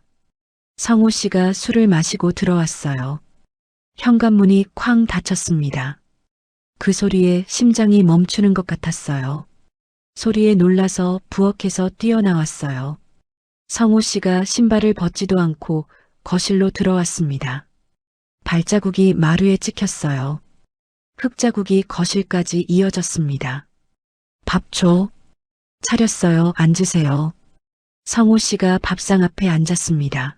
성호 씨가 술을 마시고 들어왔어요. 현관문이 쾅 닫혔습니다. 그 소리에 심장이 멈추는 것 같았어요. 소리에 놀라서 부엌에서 뛰어나왔어요. 성호 씨가 신발을 벗지도 않고 거실로 들어왔습니다. 발자국이 마루에 찍혔어요. 흙자국이 거실까지 이어졌습니다. 밥 줘. 차렸어요. 앉으세요. 성호 씨가 밥상 앞에 앉았습니다.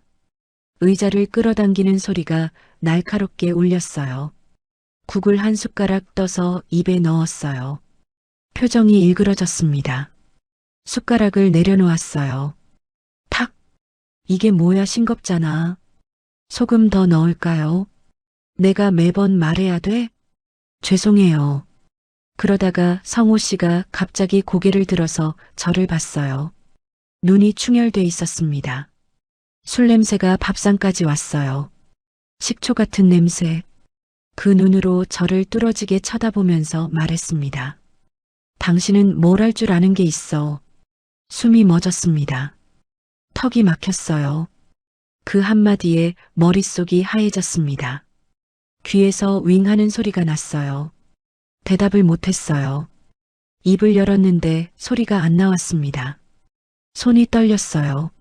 의자를 끌어당기는 소리가 날카롭게 울렸어요. 국을 한 숟가락 떠서 입에 넣었어요. 표정이 일그러졌습니다. 숟가락을 내려놓았어요. 탁! 이게 뭐야, 싱겁잖아. 소금 더 넣을까요? 내가 매번 말해야 돼? 죄송해요. 그러다가 성호 씨가 갑자기 고개를 들어서 저를 봤어요. 눈이 충혈돼 있었습니다. 술 냄새가 밥상까지 왔어요. 식초 같은 냄새. 그 눈으로 저를 뚫어지게 쳐다보면서 말했습니다. 당신은 뭘 할 줄 아는 게 있어. 숨이 멎었습니다. 턱이 막혔어요. 그 한마디에 머릿속이 하얘졌습니다. 귀에서 윙 하는 소리가 났어요. 대답을 못했어요. 입을 열었는데 소리가 안 나왔습니다. 손이 떨렸어요.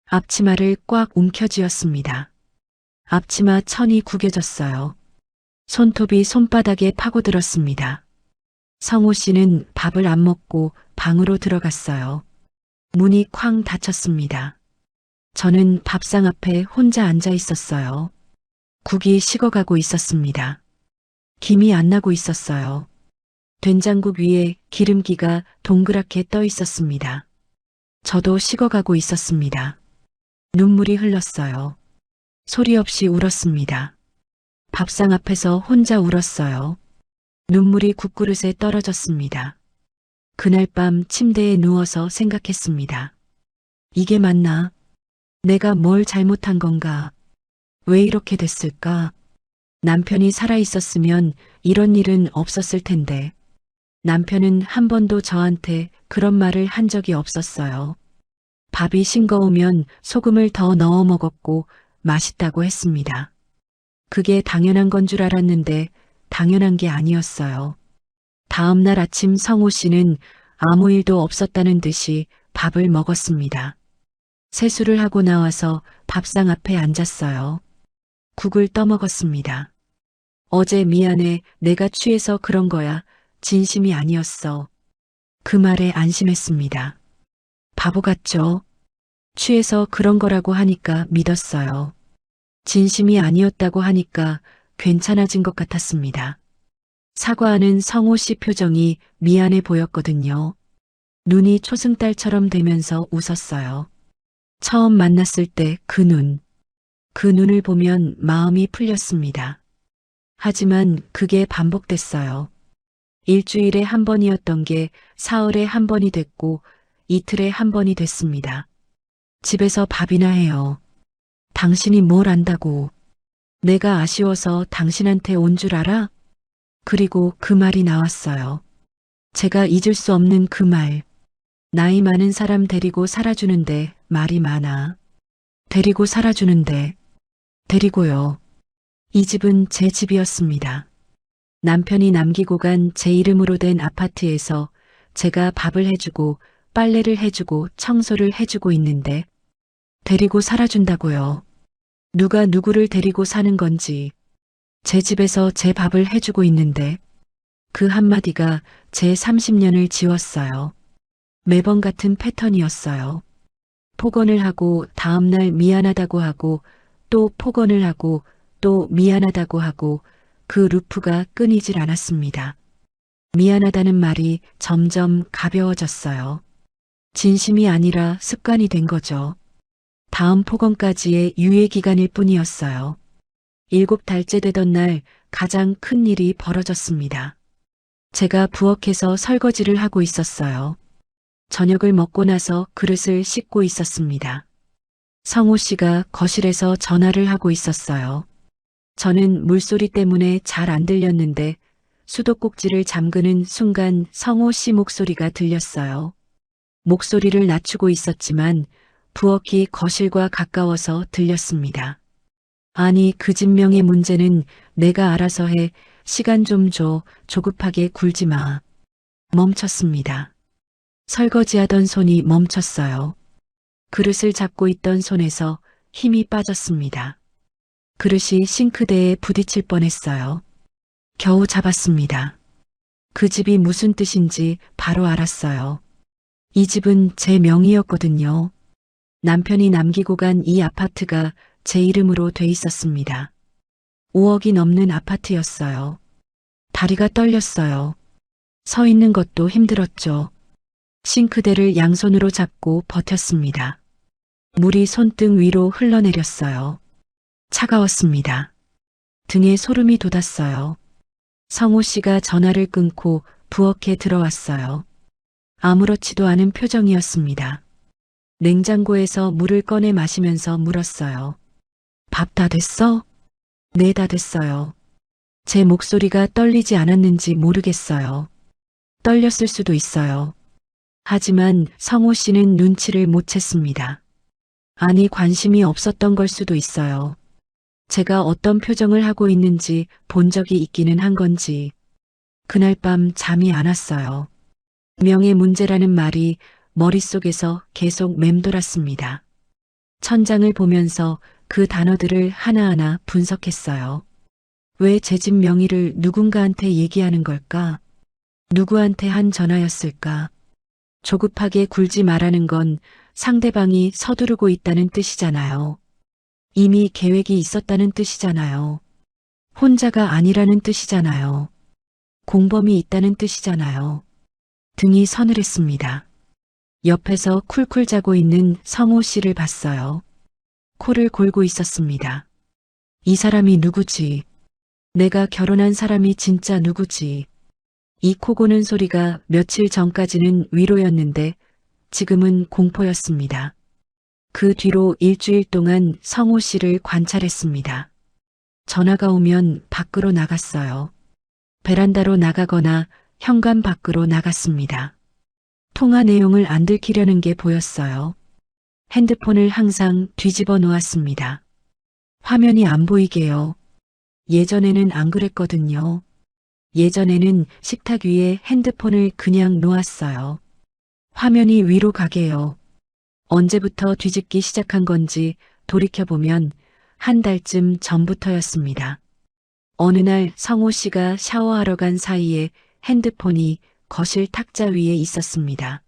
앞치마를 꽉 움켜쥐었습니다. 앞치마 천이 구겨졌어요. 손톱이 손바닥에 파고들었습니다. 성호 씨는 밥을 안 먹고 방으로 들어갔어요. 문이 쾅 닫혔습니다. 저는 밥상 앞에 혼자 앉아 있었어요. 국이 식어가고 있었습니다. 김이 안 나고 있었어요. 된장국 위에 기름기가 동그랗게 떠 있었습니다. 저도 식어가고 있었습니다. 눈물이 흘렀어요. 소리 없이 울었습니다. 밥상 앞에서 혼자 울었어요. 눈물이 국그릇에 떨어졌습니다. 그날 밤 침대에 누워서 생각했습니다. 이게 맞나? 내가 뭘 잘못한 건가? 왜 이렇게 됐을까? 남편이 살아있었으면 이런 일은 없었을 텐데. 남편은 한 번도 저한테 그런 말을 한 적이 없었어요. 밥이 싱거우면 소금을 더 넣어 먹었고 맛있다고 했습니다. 그게 당연한 건 줄 알았는데 당연한 게 아니었어요. 다음 날 아침 성호 씨는 아무 일도 없었다는 듯이 밥을 먹었습니다. 세수를 하고 나와서 밥상 앞에 앉았어요. 국을 떠먹었습니다. 어제 미안해, 내가 취해서 그런 거야. 진심이 아니었어. 그 말에 안심했습니다. 바보 같죠? 취해서 그런 거라고 하니까 믿었어요. 진심이 아니었다고 하니까 괜찮아진 것 같았습니다. 사과하는 성호 씨 표정이 미안해 보였거든요. 눈이 초승달처럼 되면서 웃었어요. 처음 만났을 때 그 눈. 그 눈을 보면 마음이 풀렸습니다. 하지만 그게 반복됐어요. 일주일에 한 번이었던 게 사흘에 한 번이 됐고 이틀에 한 번이 됐습니다. 집에서 밥이나 해요. 당신이 뭘 안다고. 내가 아쉬워서 당신한테 온 줄 알아? 그리고 그 말이 나왔어요. 제가 잊을 수 없는 그 말. 나이 많은 사람 데리고 살아주는데 말이 많아. 데리고 살아주는데. 데리고요. 이 집은 제 집이었습니다. 남편이 남기고 간 제 이름으로 된 아파트에서 제가 밥을 해주고 빨래를 해주고 청소를 해주고 있는데 데리고 살아준다고요. 누가 누구를 데리고 사는 건지 제 집에서 제 밥을 해주고 있는데 그 한마디가 제 30년을 지웠어요. 매번 같은 패턴이었어요. 폭언을 하고 다음날 미안하다고 하고 또 폭언을 하고 또 미안하다고 하고 그 루프가 끊이질 않았습니다. 미안하다는 말이 점점 가벼워졌어요. 진심이 아니라 습관이 된 거죠. 다음 폭언까지의 유예 기간일 뿐이었어요. 7달째 되던 날 가장 큰 일이 벌어졌습니다. 제가 부엌에서 설거지를 하고 있었어요. 저녁을 먹고 나서 그릇을 씻고 있었습니다. 성호 씨가 거실에서 전화를 하고 있었어요. 저는 물소리 때문에 잘 안 들렸는데 수도꼭지를 잠그는 순간 성호 씨 목소리가 들렸어요. 목소리를 낮추고 있었지만 부엌이 거실과 가까워서 들렸습니다. 아니, 그 진명의 문제는 내가 알아서 해. 시간 좀 줘. 조급하게 굴지 마. 멈췄습니다. 설거지하던 손이 멈췄어요. 그릇을 잡고 있던 손에서 힘이 빠졌습니다. 그릇이 싱크대에 부딪힐 뻔했어요. 겨우 잡았습니다. 그 집이 무슨 뜻인지 바로 알았어요. 이 집은 제 명의였거든요. 남편이 남기고 간 이 아파트가 제 이름으로 돼 있었습니다. 5억이 넘는 아파트였어요. 다리가 떨렸어요. 서 있는 것도 힘들었죠. 싱크대를 양손으로 잡고 버텼습니다. 물이 손등 위로 흘러내렸어요. 차가웠습니다. 등에 소름이 돋았어요. 성호 씨가 전화를 끊고 부엌에 들어왔어요. 아무렇지도 않은 표정이었습니다. 냉장고에서 물을 꺼내 마시면서 물었어요. 밥 다 됐어? 네, 다 됐어요. 제 목소리가 떨리지 않았는지 모르겠어요. 떨렸을 수도 있어요. 하지만 성호 씨는 눈치를 못 챘습니다. 아니, 관심이 없었던 걸 수도 있어요. 제가 어떤 표정을 하고 있는지 본 적이 있기는 한 건지. 그날 밤 잠이 안 왔어요. 명예 문제라는 말이 머릿속에서 계속 맴돌았습니다. 천장을 보면서 그 단어들을 하나하나 분석했어요. 왜 제 집 명의를 누군가한테 얘기하는 걸까? 누구한테 한 전화였을까? 조급하게 굴지 말라는 건 상대방이 서두르고 있다는 뜻이잖아요. 이미 계획이 있었다는 뜻이잖아요. 혼자가 아니라는 뜻이잖아요. 공범이 있다는 뜻이잖아요. 등이 서늘했습니다. 옆에서 쿨쿨 자고 있는 성호 씨를 봤어요. 코를 골고 있었습니다. 이 사람이 누구지? 내가 결혼한 사람이 진짜 누구지? 이 코 고는 소리가 며칠 전까지는 위로였는데 지금은 공포였습니다. 그 뒤로 일주일 동안 성호 씨를 관찰했습니다. 전화가 오면 밖으로 나갔어요. 베란다로 나가거나 현관 밖으로 나갔습니다. 통화 내용을 안 들키려는 게 보였어요. 핸드폰을 항상 뒤집어 놓았습니다. 화면이 안 보이게요. 예전에는 안 그랬거든요. 예전에는 식탁 위에 핸드폰을 그냥 놓았어요. 화면이 위로 가게요. 언제부터 뒤집기 시작한 건지 돌이켜보면 한 달쯤 전부터였습니다. 어느 날 성호 씨가 샤워하러 간 사이에 핸드폰이 거실 탁자 위에 있었습니다.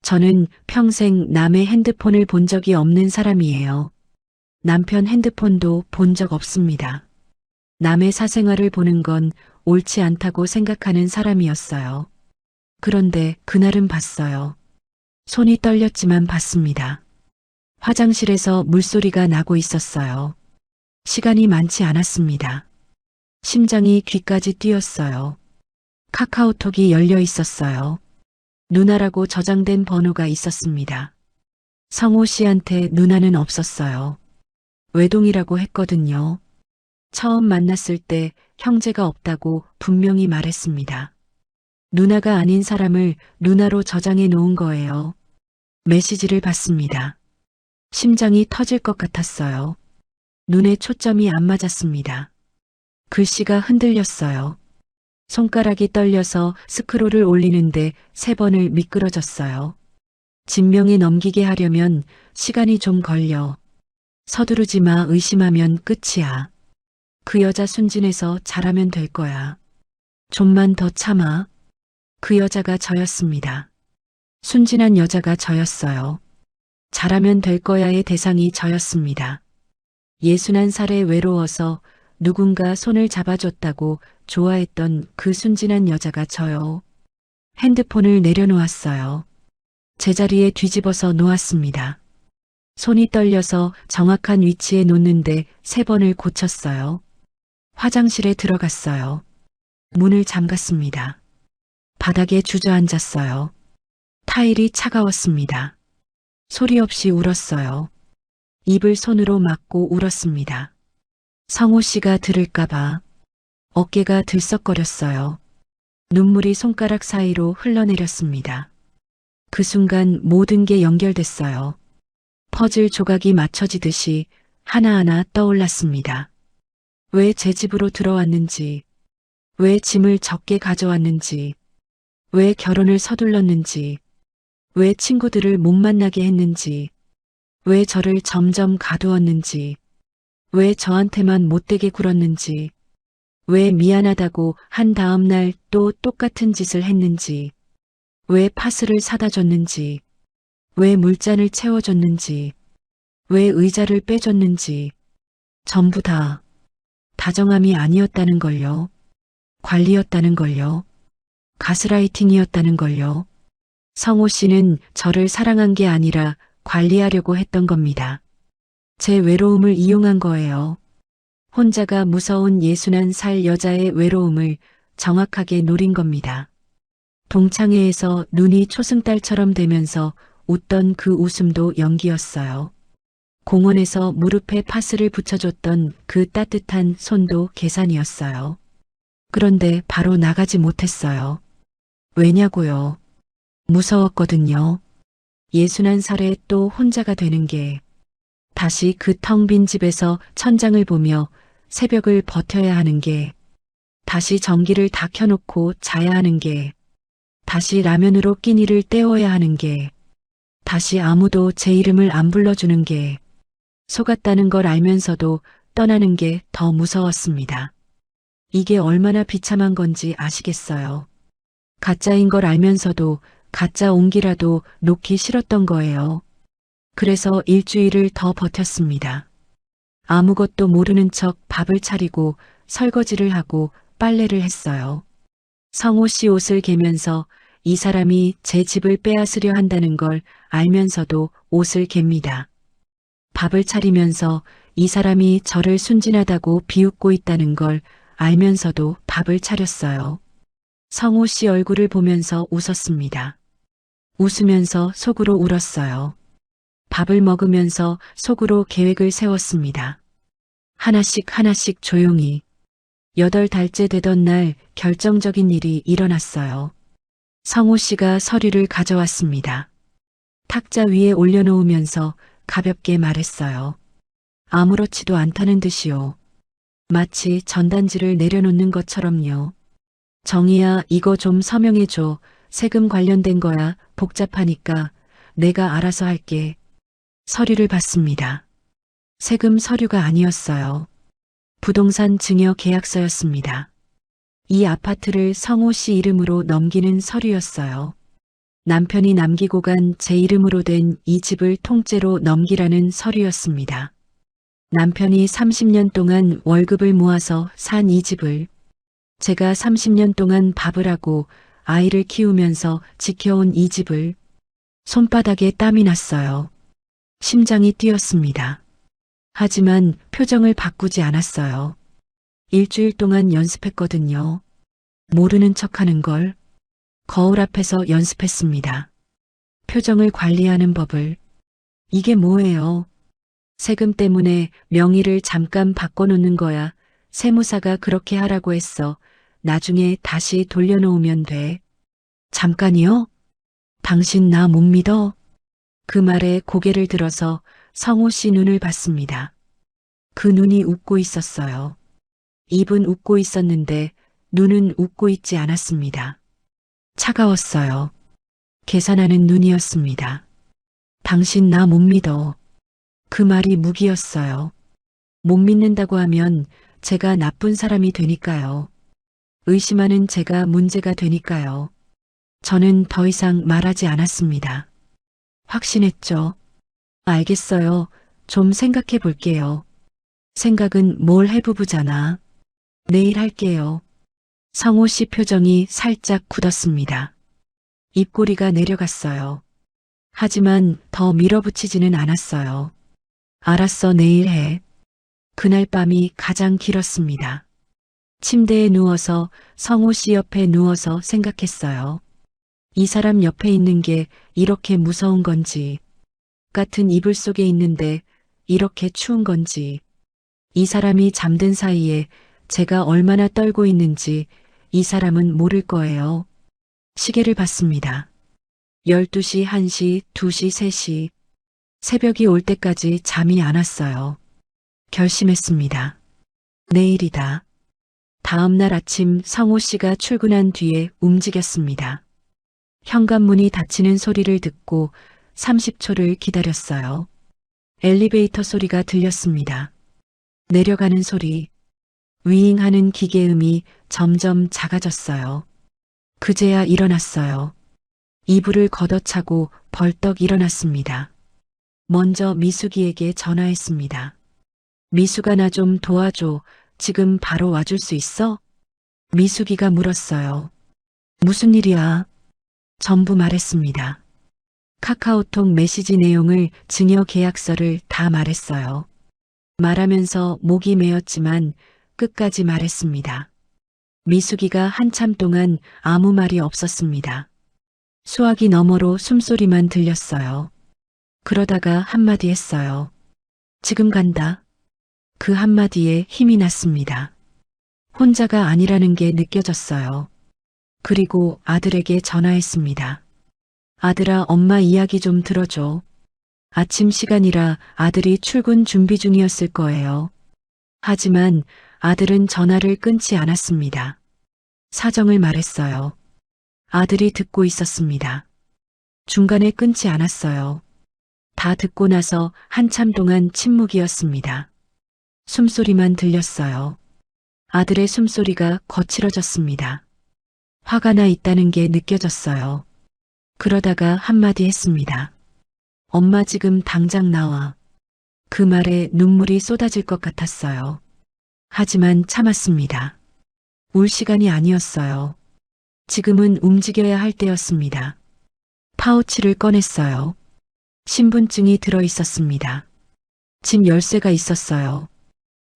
저는 평생 남의 핸드폰을 본 적이 없는 사람이에요. 남편 핸드폰도 본 적 없습니다. 남의 사생활을 보는 건 옳지 않다고 생각하는 사람이었어요. 그런데 그날은 봤어요. 손이 떨렸지만 봤습니다. 화장실에서 물소리가 나고 있었어요. 시간이 많지 않았습니다. 심장이 귀까지 뛰었어요. 카카오톡이 열려 있었어요. 누나라고 저장된 번호가 있었습니다. 성호 씨한테 누나는 없었어요. 외동이라고 했거든요. 처음 만났을 때 형제가 없다고 분명히 말했습니다. 누나가 아닌 사람을 누나로 저장해 놓은 거예요. 메시지를 봤습니다. 심장이 터질 것 같았어요. 눈에 초점이 안 맞았습니다. 글씨가 흔들렸어요. 손가락이 떨려서 스크롤을 올리는데 3번을 미끄러졌어요. 진명에 넘기게 하려면 시간이 좀 걸려. 서두르지 마, 의심하면 끝이야. 그 여자 순진해서 잘하면 될 거야. 좀만 더 참아. 그 여자가 저였습니다. 순진한 여자가 저였어요. 잘하면 될 거야의 대상이 저였습니다. 61살에 외로워서 누군가 손을 잡아줬다고 좋아했던 그 순진한 여자가 저요. 핸드폰을 내려놓았어요. 제자리에 뒤집어서 놓았습니다. 손이 떨려서 정확한 위치에 놓는데 3번을 고쳤어요. 화장실에 들어갔어요. 문을 잠갔습니다. 바닥에 주저앉았어요. 타일이 차가웠습니다. 소리 없이 울었어요. 입을 손으로 막고 울었습니다. 성호 씨가 들을까봐. 어깨가 들썩거렸어요. 눈물이 손가락 사이로 흘러내렸습니다. 그 순간 모든 게 연결됐어요. 퍼즐 조각이 맞춰지듯이 하나하나 떠올랐습니다. 왜 제 집으로 들어왔는지, 왜 짐을 적게 가져왔는지, 왜 결혼을 서둘렀는지, 왜 친구들을 못 만나게 했는지, 왜 저를 점점 가두었는지, 왜 저한테만 못되게 굴었는지, 왜 미안하다고 한 다음 날 또 똑같은 짓을 했는지, 왜 파스를 사다 줬는지, 왜 물잔을 채워줬는지, 왜 의자를 빼줬는지, 전부 다 다정함이 아니었다는 걸요. 관리였다는 걸요. 가스라이팅이었다는 걸요. 성호 씨는 저를 사랑한 게 아니라 관리하려고 했던 겁니다. 제 외로움을 이용한 거예요. 혼자가 무서운 61살 여자의 외로움을 정확하게 노린 겁니다. 동창회에서 눈이 초승달처럼 되면서 웃던 그 웃음도 연기였어요. 공원에서 무릎에 파스를 붙여줬던 그 따뜻한 손도 계산이었어요. 그런데 바로 나가지 못했어요. 왜냐고요? 무서웠거든요. 61살에 또 혼자가 되는 게, 다시 그 텅 빈 집에서 천장을 보며 새벽을 버텨야 하는 게, 다시 전기를 다 켜놓고 자야 하는 게, 다시 라면으로 끼니를 때워야 하는 게, 다시 아무도 제 이름을 안 불러주는 게, 속았다는 걸 알면서도 떠나는 게 더 무서웠습니다. 이게 얼마나 비참한 건지 아시겠어요? 가짜인 걸 알면서도 가짜 온기라도 놓기 싫었던 거예요. 그래서 일주일을 더 버텼습니다. 아무것도 모르는 척 밥을 차리고 설거지를 하고 빨래를 했어요. 성호 씨 옷을 개면서 이 사람이 제 집을 빼앗으려 한다는 걸 알면서도 옷을 갭니다. 밥을 차리면서 이 사람이 저를 순진하다고 비웃고 있다는 걸 알면서도 밥을 차렸어요. 성호 씨 얼굴을 보면서 웃었습니다. 웃으면서 속으로 울었어요. 밥을 먹으면서 속으로 계획을 세웠습니다. 하나씩 하나씩 조용히. 8달째 되던 날 결정적인 일이 일어났어요. 성호 씨가 서류를 가져왔습니다. 탁자 위에 올려놓으면서 가볍게 말했어요. 아무렇지도 않다는 듯이요. 마치 전단지를 내려놓는 것처럼요. 정희야, 이거 좀 서명해줘. 세금 관련된 거야. 복잡하니까 내가 알아서 할게. 서류를 받습니다. 세금 서류가 아니었어요. 부동산 증여 계약서였습니다. 이 아파트를 성호 씨 이름으로 넘기는 서류였어요. 남편이 남기고 간 제 이름으로 된 이 집을 통째로 넘기라는 서류였습니다. 남편이 30년 동안 월급을 모아서 산 이 집을, 제가 30년 동안 밥을 하고 아이를 키우면서 지켜온 이 집을, 손바닥에 땀이 났어요. 심장이 뛰었습니다. 하지만 표정을 바꾸지 않았어요. 일주일 동안 연습했거든요. 모르는 척하는 걸. 거울 앞에서 연습했습니다. 표정을 관리하는 법을. 이게 뭐예요? 세금 때문에 명의를 잠깐 바꿔놓는 거야. 세무사가 그렇게 하라고 했어. 나중에 다시 돌려놓으면 돼. 잠깐이요? 당신 나 못 믿어? 그 말에 고개를 들어서 성호 씨 눈을 봤습니다. 그 눈이 웃고 있었어요. 입은 웃고 있었는데 눈은 웃고 있지 않았습니다. 차가웠어요. 계산하는 눈이었습니다. 당신 나 못 믿어. 그 말이 무기였어요. 못 믿는다고 하면 제가 나쁜 사람이 되니까요. 의심하는 제가 문제가 되니까요. 저는 더 이상 말하지 않았습니다. 확신했죠. 알겠어요. 좀 생각해 볼게요. 생각은 뭘 해부부잖아. 내일 할게요. 성호 씨 표정이 살짝 굳었습니다. 입꼬리가 내려갔어요. 하지만 더 밀어붙이지는 않았어요. 알았어, 내일 해. 그날 밤이 가장 길었습니다. 침대에 누워서 성호 씨 옆에 누워서 생각했어요. 이 사람 옆에 있는 게 이렇게 무서운 건지, 같은 이불 속에 있는데 이렇게 추운 건지, 이 사람이 잠든 사이에 제가 얼마나 떨고 있는지 이 사람은 모를 거예요. 시계를 봤습니다. 12시, 1시, 2시, 3시. 새벽이 올 때까지 잠이 안 왔어요. 결심했습니다. 내일이다. 다음 날 아침 성호 씨가 출근한 뒤에 움직였습니다. 현관문이 닫히는 소리를 듣고 30초를 기다렸어요. 엘리베이터 소리가 들렸습니다. 내려가는 소리, 윙하는 기계음이 점점 작아졌어요. 그제야 일어났어요. 이불을 걷어차고 벌떡 일어났습니다. 먼저 미숙이에게 전화했습니다. 미숙아, 나 좀 도와줘. 지금 바로 와줄 수 있어? 미숙이가 물었어요. 무슨 일이야? 전부 말했습니다. 카카오톡 메시지 내용을, 증여 계약서를 다 말했어요. 말하면서 목이 메었지만 끝까지 말했습니다. 미숙이가 한참 동안 아무 말이 없었습니다. 수화기 너머로 숨소리만 들렸어요. 그러다가 한마디 했어요. 지금 간다. 그 한마디에 힘이 났습니다. 혼자가 아니라는 게 느껴졌어요. 그리고 아들에게 전화했습니다. 아들아, 엄마 이야기 좀 들어줘. 아침 시간이라 아들이 출근 준비 중이었을 거예요. 하지만 아들은 전화를 끊지 않았습니다. 사정을 말했어요. 아들이 듣고 있었습니다. 중간에 끊지 않았어요. 다 듣고 나서 한참 동안 침묵이었습니다. 숨소리만 들렸어요. 아들의 숨소리가 거칠어졌습니다. 화가 나 있다는 게 느껴졌어요. 그러다가 한마디 했습니다. 엄마, 지금 당장 나와. 그 말에 눈물이 쏟아질 것 같았어요. 하지만 참았습니다. 울 시간이 아니었어요. 지금은 움직여야 할 때였습니다. 파우치를 꺼냈어요. 신분증이 들어 있었습니다. 집 열쇠가 있었어요.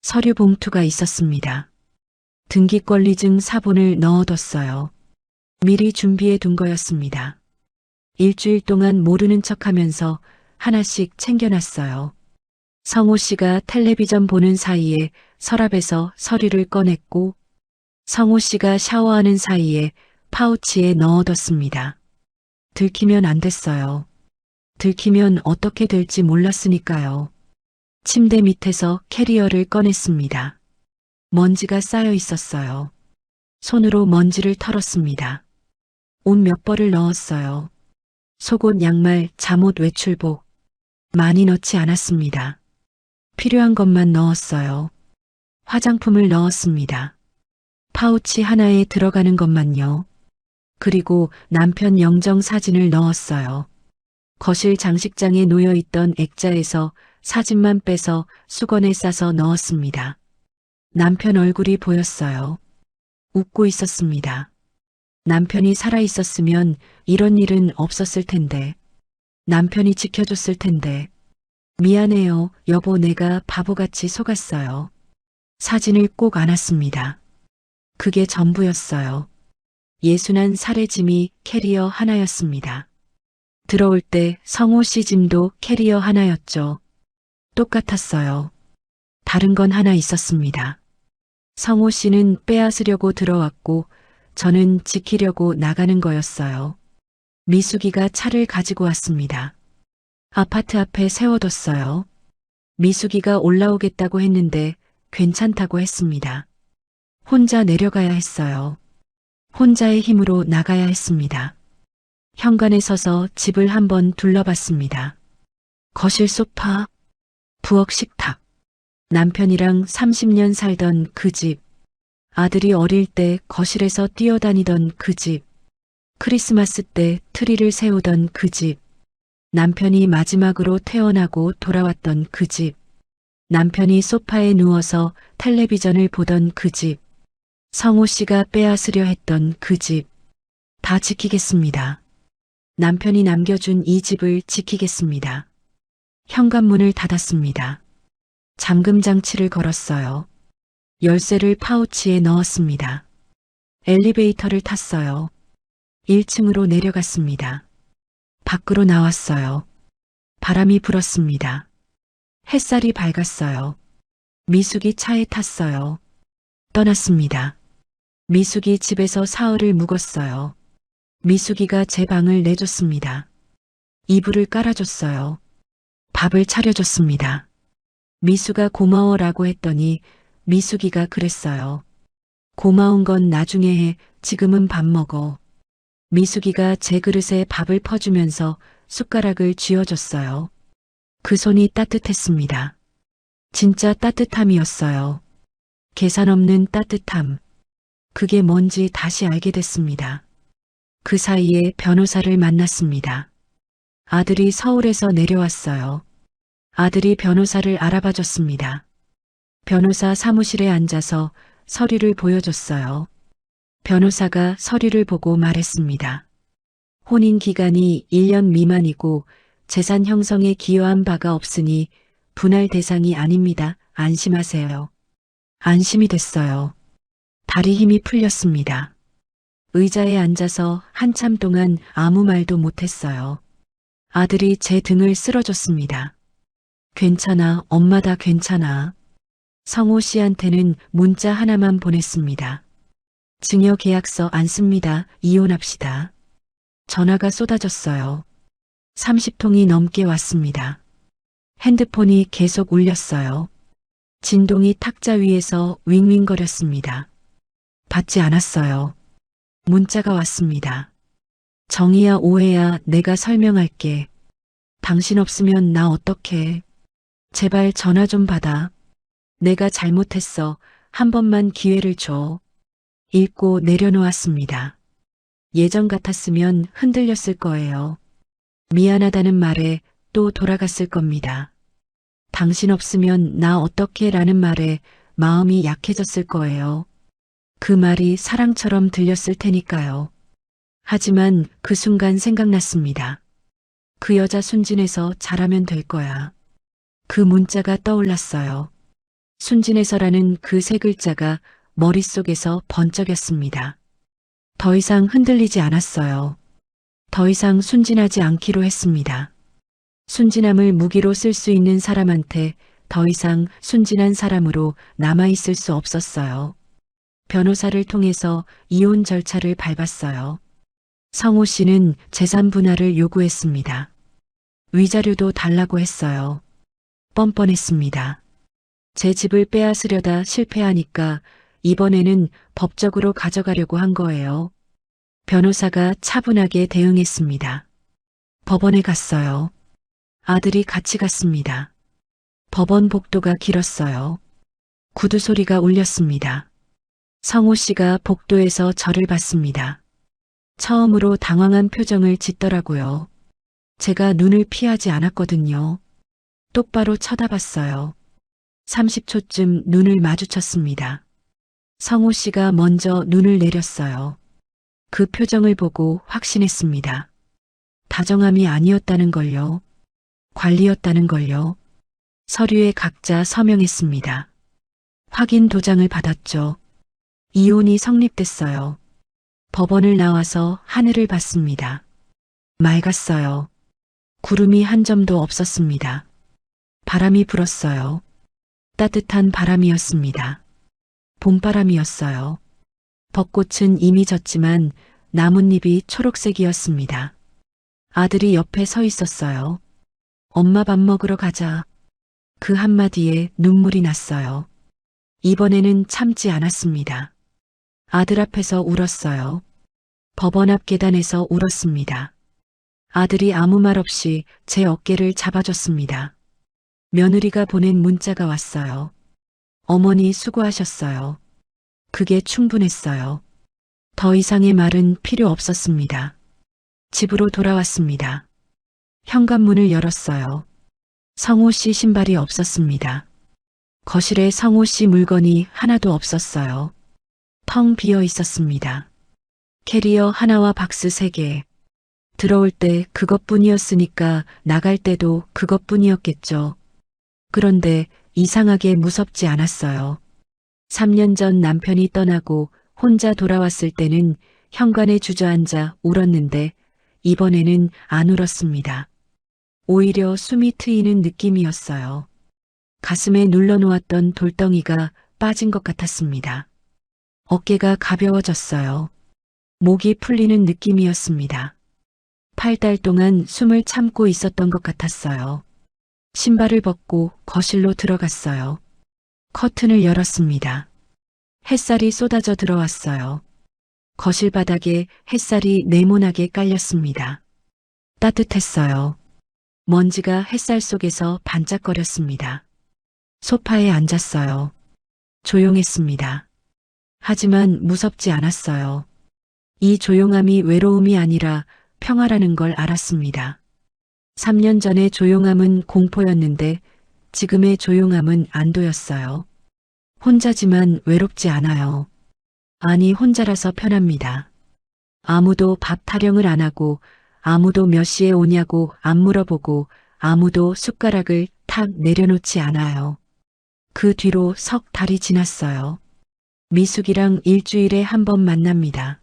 서류 봉투가 있었습니다. 등기권리증 사본을 넣어뒀어요. 미리 준비해 둔 거였습니다. 일주일 동안 모르는 척하면서 하나씩 챙겨놨어요. 성호 씨가 텔레비전 보는 사이에 서랍에서 서류를 꺼냈고, 성호 씨가 샤워하는 사이에 파우치에 넣어뒀습니다. 들키면 안 됐어요. 들키면 어떻게 될지 몰랐으니까요. 침대 밑에서 캐리어를 꺼냈습니다. 먼지가 쌓여 있었어요. 손으로 먼지를 털었습니다. 옷 몇 벌을 넣었어요. 속옷, 양말, 잠옷, 외출복. 많이 넣지 않았습니다. 필요한 것만 넣었어요. 화장품을 넣었습니다. 파우치 하나에 들어가는 것만요. 그리고 남편 영정 사진을 넣었어요. 거실 장식장에 놓여있던 액자에서 사진만 빼서 수건에 싸서 넣었습니다. 남편 얼굴이 보였어요. 웃고 있었습니다. 남편이 살아있었으면 이런 일은 없었을 텐데. 남편이 지켜줬을 텐데. 미안해요, 여보, 내가 바보같이 속았어요. 사진을 꼭 안았습니다. 그게 전부였어요. 예순한 살의 짐이 캐리어 하나였습니다. 들어올 때 성호 씨 짐도 캐리어 하나였죠. 똑같았어요. 다른 건 하나 있었습니다. 성호 씨는 빼앗으려고 들어왔고 저는 지키려고 나가는 거였어요. 미숙이가 차를 가지고 왔습니다. 아파트 앞에 세워뒀어요. 미숙이가 올라오겠다고 했는데 괜찮다고 했습니다. 혼자 내려가야 했어요. 혼자의 힘으로 나가야 했습니다. 현관에 서서 집을 한번 둘러봤습니다. 거실 소파, 부엌 식탁, 남편이랑 30년 살던 그 집, 아들이 어릴 때 거실에서 뛰어다니던 그 집, 크리스마스 때 트리를 세우던 그 집, 남편이 마지막으로 퇴원하고 돌아왔던 그 집, 남편이 소파에 누워서 텔레비전을 보던 그 집, 성호 씨가 빼앗으려 했던 그 집, 다 지키겠습니다. 남편이 남겨준 이 집을 지키겠습니다. 현관문을 닫았습니다. 잠금 장치를 걸었어요. 열쇠를 파우치에 넣었습니다. 엘리베이터를 탔어요. 1층으로 내려갔습니다. 밖으로 나왔어요. 바람이 불었습니다. 햇살이 밝았어요. 미숙이 차에 탔어요. 떠났습니다. 미숙이 집에서 사흘을 묵었어요. 미숙이가 제 방을 내줬습니다. 이불을 깔아줬어요. 밥을 차려줬습니다. 미숙아, 고마워라고 했더니 미숙이가 그랬어요. 고마운 건 나중에 해, 지금은 밥 먹어. 미숙이가 제 그릇에 밥을 퍼주면서 숟가락을 쥐어줬어요. 그 손이 따뜻했습니다. 진짜 따뜻함이었어요. 계산 없는 따뜻함. 그게 뭔지 다시 알게 됐습니다. 그 사이에 변호사를 만났습니다. 아들이 서울에서 내려왔어요. 아들이 변호사를 알아봐 줬습니다. 변호사 사무실에 앉아서 서류를 보여줬어요. 변호사가 서류를 보고 말했습니다. 혼인 기간이 1년 미만이고 재산 형성에 기여한 바가 없으니 분할 대상이 아닙니다. 안심하세요. 안심이 됐어요. 다리 힘이 풀렸습니다. 의자에 앉아서 한참 동안 아무 말도 못했어요. 아들이 제 등을 쓸어줬습니다. 괜찮아, 엄마 다 괜찮아. 성호 씨한테는 문자 하나만 보냈습니다. 증여 계약서 안 씁니다. 이혼합시다. 전화가 쏟아졌어요. 30통이 넘게 왔습니다. 핸드폰이 계속 울렸어요. 진동이 탁자 위에서 윙윙거렸습니다. 받지 않았어요. 문자가 왔습니다. 정이야 오해야 내가 설명할게. 당신 없으면 나 어떡해. 제발 전화 좀 받아. 내가 잘못했어. 한 번만 기회를 줘. 읽고 내려놓았습니다. 예전 같았으면 흔들렸을 거예요. 미안하다는 말에 또 돌아갔을 겁니다. 당신 없으면 나 어떡해 라는 말에 마음이 약해졌을 거예요. 그 말이 사랑처럼 들렸을 테니까요. 하지만 그 순간 생각났습니다. 그 여자 순진해서 잘하면 될 거야. 그 문자가 떠올랐어요. 순진해서라는 그 세 글자가 머릿속에서 번쩍였습니다. 더 이상 흔들리지 않았어요. 더 이상 순진하지 않기로 했습니다. 순진함을 무기로 쓸 수 있는 사람한테 더 이상 순진한 사람으로 남아있을 수 없었어요. 변호사를 통해서 이혼 절차를 밟았어요. 성호 씨는 재산 분할을 요구했습니다. 위자료도 달라고 했어요. 뻔뻔했습니다. 제 집을 빼앗으려다 실패하니까 이번에는 법적으로 가져가려고 한 거예요. 변호사가 차분하게 대응했습니다. 법원에 갔어요. 아들이 같이 갔습니다. 법원 복도가 길었어요. 구두 소리가 울렸습니다. 성호 씨가 복도에서 저를 봤습니다. 처음으로 당황한 표정을 짓더라고요. 제가 눈을 피하지 않았거든요. 똑바로 쳐다봤어요. 30초쯤 눈을 마주쳤습니다. 성호 씨가 먼저 눈을 내렸어요. 그 표정을 보고 확신했습니다. 다정함이 아니었다는 걸요. 관리였다는 걸요. 서류에 각자 서명했습니다. 확인 도장을 받았죠. 이혼이 성립됐어요. 법원을 나와서 하늘을 봤습니다. 맑았어요. 구름이 한 점도 없었습니다. 바람이 불었어요. 따뜻한 바람이었습니다. 봄바람이었어요. 벚꽃은 이미 졌지만 나뭇잎이 초록색이었습니다. 아들이 옆에 서 있었어요. 엄마 밥 먹으러 가자. 그 한마디에 눈물이 났어요. 이번에는 참지 않았습니다. 아들 앞에서 울었어요. 법원 앞 계단에서 울었습니다. 아들이 아무 말 없이 제 어깨를 잡아줬습니다. 며느리가 보낸 문자가 왔어요. 어머니 수고하셨어요. 그게 충분했어요. 더 이상의 말은 필요 없었습니다. 집으로 돌아왔습니다. 현관문을 열었어요. 성호 씨 신발이 없었습니다. 거실에 성호 씨 물건이 하나도 없었어요. 텅 비어 있었습니다. 캐리어 하나와 박스 3개. 들어올 때 그것뿐이었으니까 나갈 때도 그것뿐이었겠죠. 그런데 이상하게 무섭지 않았어요. 3년 전 남편이 떠나고 혼자 돌아왔을 때는 현관에 주저앉아 울었는데 이번에는 안 울었습니다. 오히려 숨이 트이는 느낌이었어요. 가슴에 눌러놓았던 돌덩이가 빠진 것 같았습니다. 어깨가 가벼워졌어요. 목이 풀리는 느낌이었습니다. 8달 동안 숨을 참고 있었던 것 같았어요. 신발을 벗고 거실로 들어갔어요. 커튼을 열었습니다. 햇살이 쏟아져 들어왔어요. 거실 바닥에 햇살이 네모나게 깔렸습니다. 따뜻했어요. 먼지가 햇살 속에서 반짝거렸습니다. 소파에 앉았어요. 조용했습니다. 하지만 무섭지 않았어요. 이 조용함이 외로움이 아니라 평화라는 걸 알았습니다. 3년 전의 조용함은 공포였는데 지금의 조용함은 안도였어요. 혼자지만 외롭지 않아요. 아니, 혼자라서 편합니다. 아무도 밥 타령을 안 하고, 아무도 몇 시에 오냐고 안 물어보고, 아무도 숟가락을 탁 내려놓지 않아요. 그 뒤로 석 달이 지났어요. 미숙이랑 일주일에 한 번 만납니다.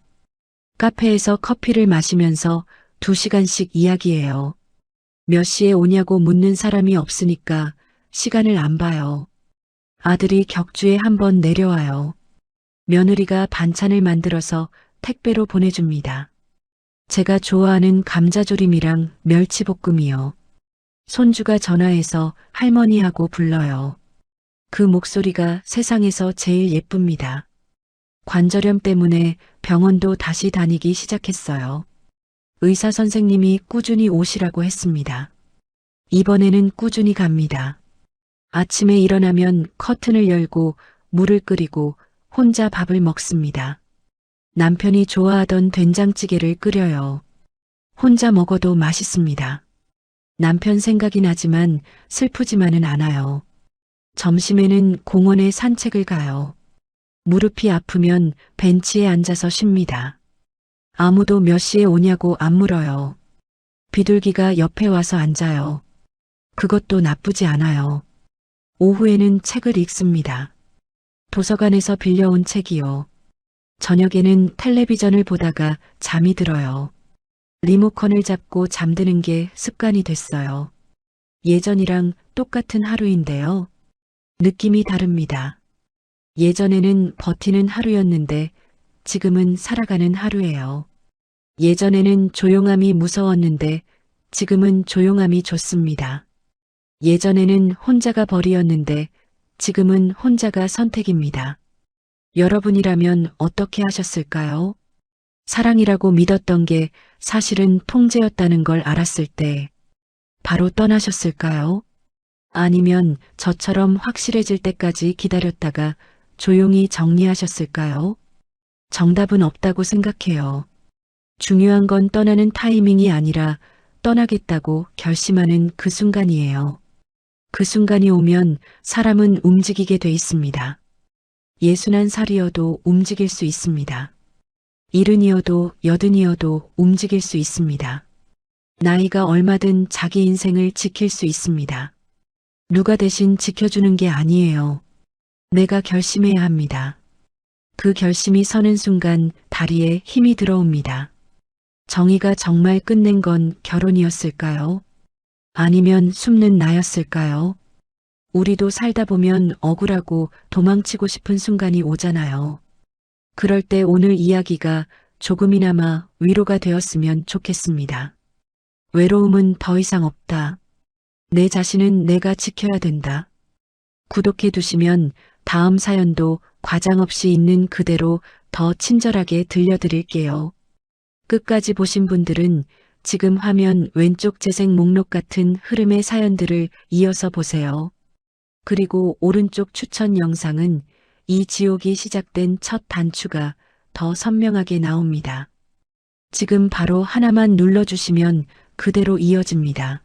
카페에서 커피를 마시면서 2시간씩 이야기해요. 몇 시에 오냐고 묻는 사람이 없으니까 시간을 안 봐요. 아들이 격주에 한 번 내려와요. 며느리가 반찬을 만들어서 택배로 보내줍니다. 제가 좋아하는 감자조림이랑 멸치볶음이요. 손주가 전화해서 할머니하고 불러요. 그 목소리가 세상에서 제일 예쁩니다. 관절염 때문에 병원도 다시 다니기 시작했어요. 의사 선생님이 꾸준히 오시라고 했습니다. 이번에는 꾸준히 갑니다. 아침에 일어나면 커튼을 열고 물을 끓이고 혼자 밥을 먹습니다. 남편이 좋아하던 된장찌개를 끓여요. 혼자 먹어도 맛있습니다. 남편 생각이 나지만 슬프지만은 않아요. 점심에는 공원에 산책을 가요. 무릎이 아프면 벤치에 앉아서 쉽니다. 아무도 몇 시에 오냐고 안 물어요. 비둘기가 옆에 와서 앉아요. 그것도 나쁘지 않아요. 오후에는 책을 읽습니다. 도서관에서 빌려온 책이요. 저녁에는 텔레비전을 보다가 잠이 들어요. 리모컨을 잡고 잠드는 게 습관이 됐어요. 예전이랑 똑같은 하루인데요. 느낌이 다릅니다. 예전에는 버티는 하루였는데 지금은 살아가는 하루예요. 예전에는 조용함이 무서웠는데 지금은 조용함이 좋습니다. 예전에는 혼자가 벌이였는데 지금은 혼자가 선택입니다. 여러분이라면 어떻게 하셨을까요? 사랑이라고 믿었던 게 사실은 통제였다는 걸 알았을 때 바로 떠나셨을까요? 아니면 저처럼 확실해질 때까지 기다렸다가 조용히 정리하셨을까요? 정답은 없다고 생각해요. 중요한 건 떠나는 타이밍이 아니라 떠나겠다고 결심하는 그 순간이에요. 그 순간이 오면 사람은 움직이게 돼 있습니다. 61살이어도 움직일 수 있습니다. 70이어도 80이어도 움직일 수 있습니다. 나이가 얼마든 자기 인생을 지킬 수 있습니다. 누가 대신 지켜주는 게 아니에요. 내가 결심해야 합니다. 그 결심이 서는 순간 다리에 힘이 들어옵니다. 정의가 정말 끝낸 건 결혼이었을까요? 아니면 숨는 나였을까요? 우리도 살다 보면 억울하고 도망치고 싶은 순간이 오잖아요. 그럴 때 오늘 이야기가 조금이나마 위로가 되었으면 좋겠습니다. 외로움은 더 이상 없다. 내 자신은 내가 지켜야 된다. 구독해 두시면 다음 사연도 과장 없이 있는 그대로 더 친절하게 들려드릴게요. 끝까지 보신 분들은 지금 화면 왼쪽 재생 목록 같은 흐름의 사연들을 이어서 보세요. 그리고 오른쪽 추천 영상은 이 지옥이 시작된 첫 단추가 더 선명하게 나옵니다. 지금 바로 하나만 눌러주시면 그대로 이어집니다.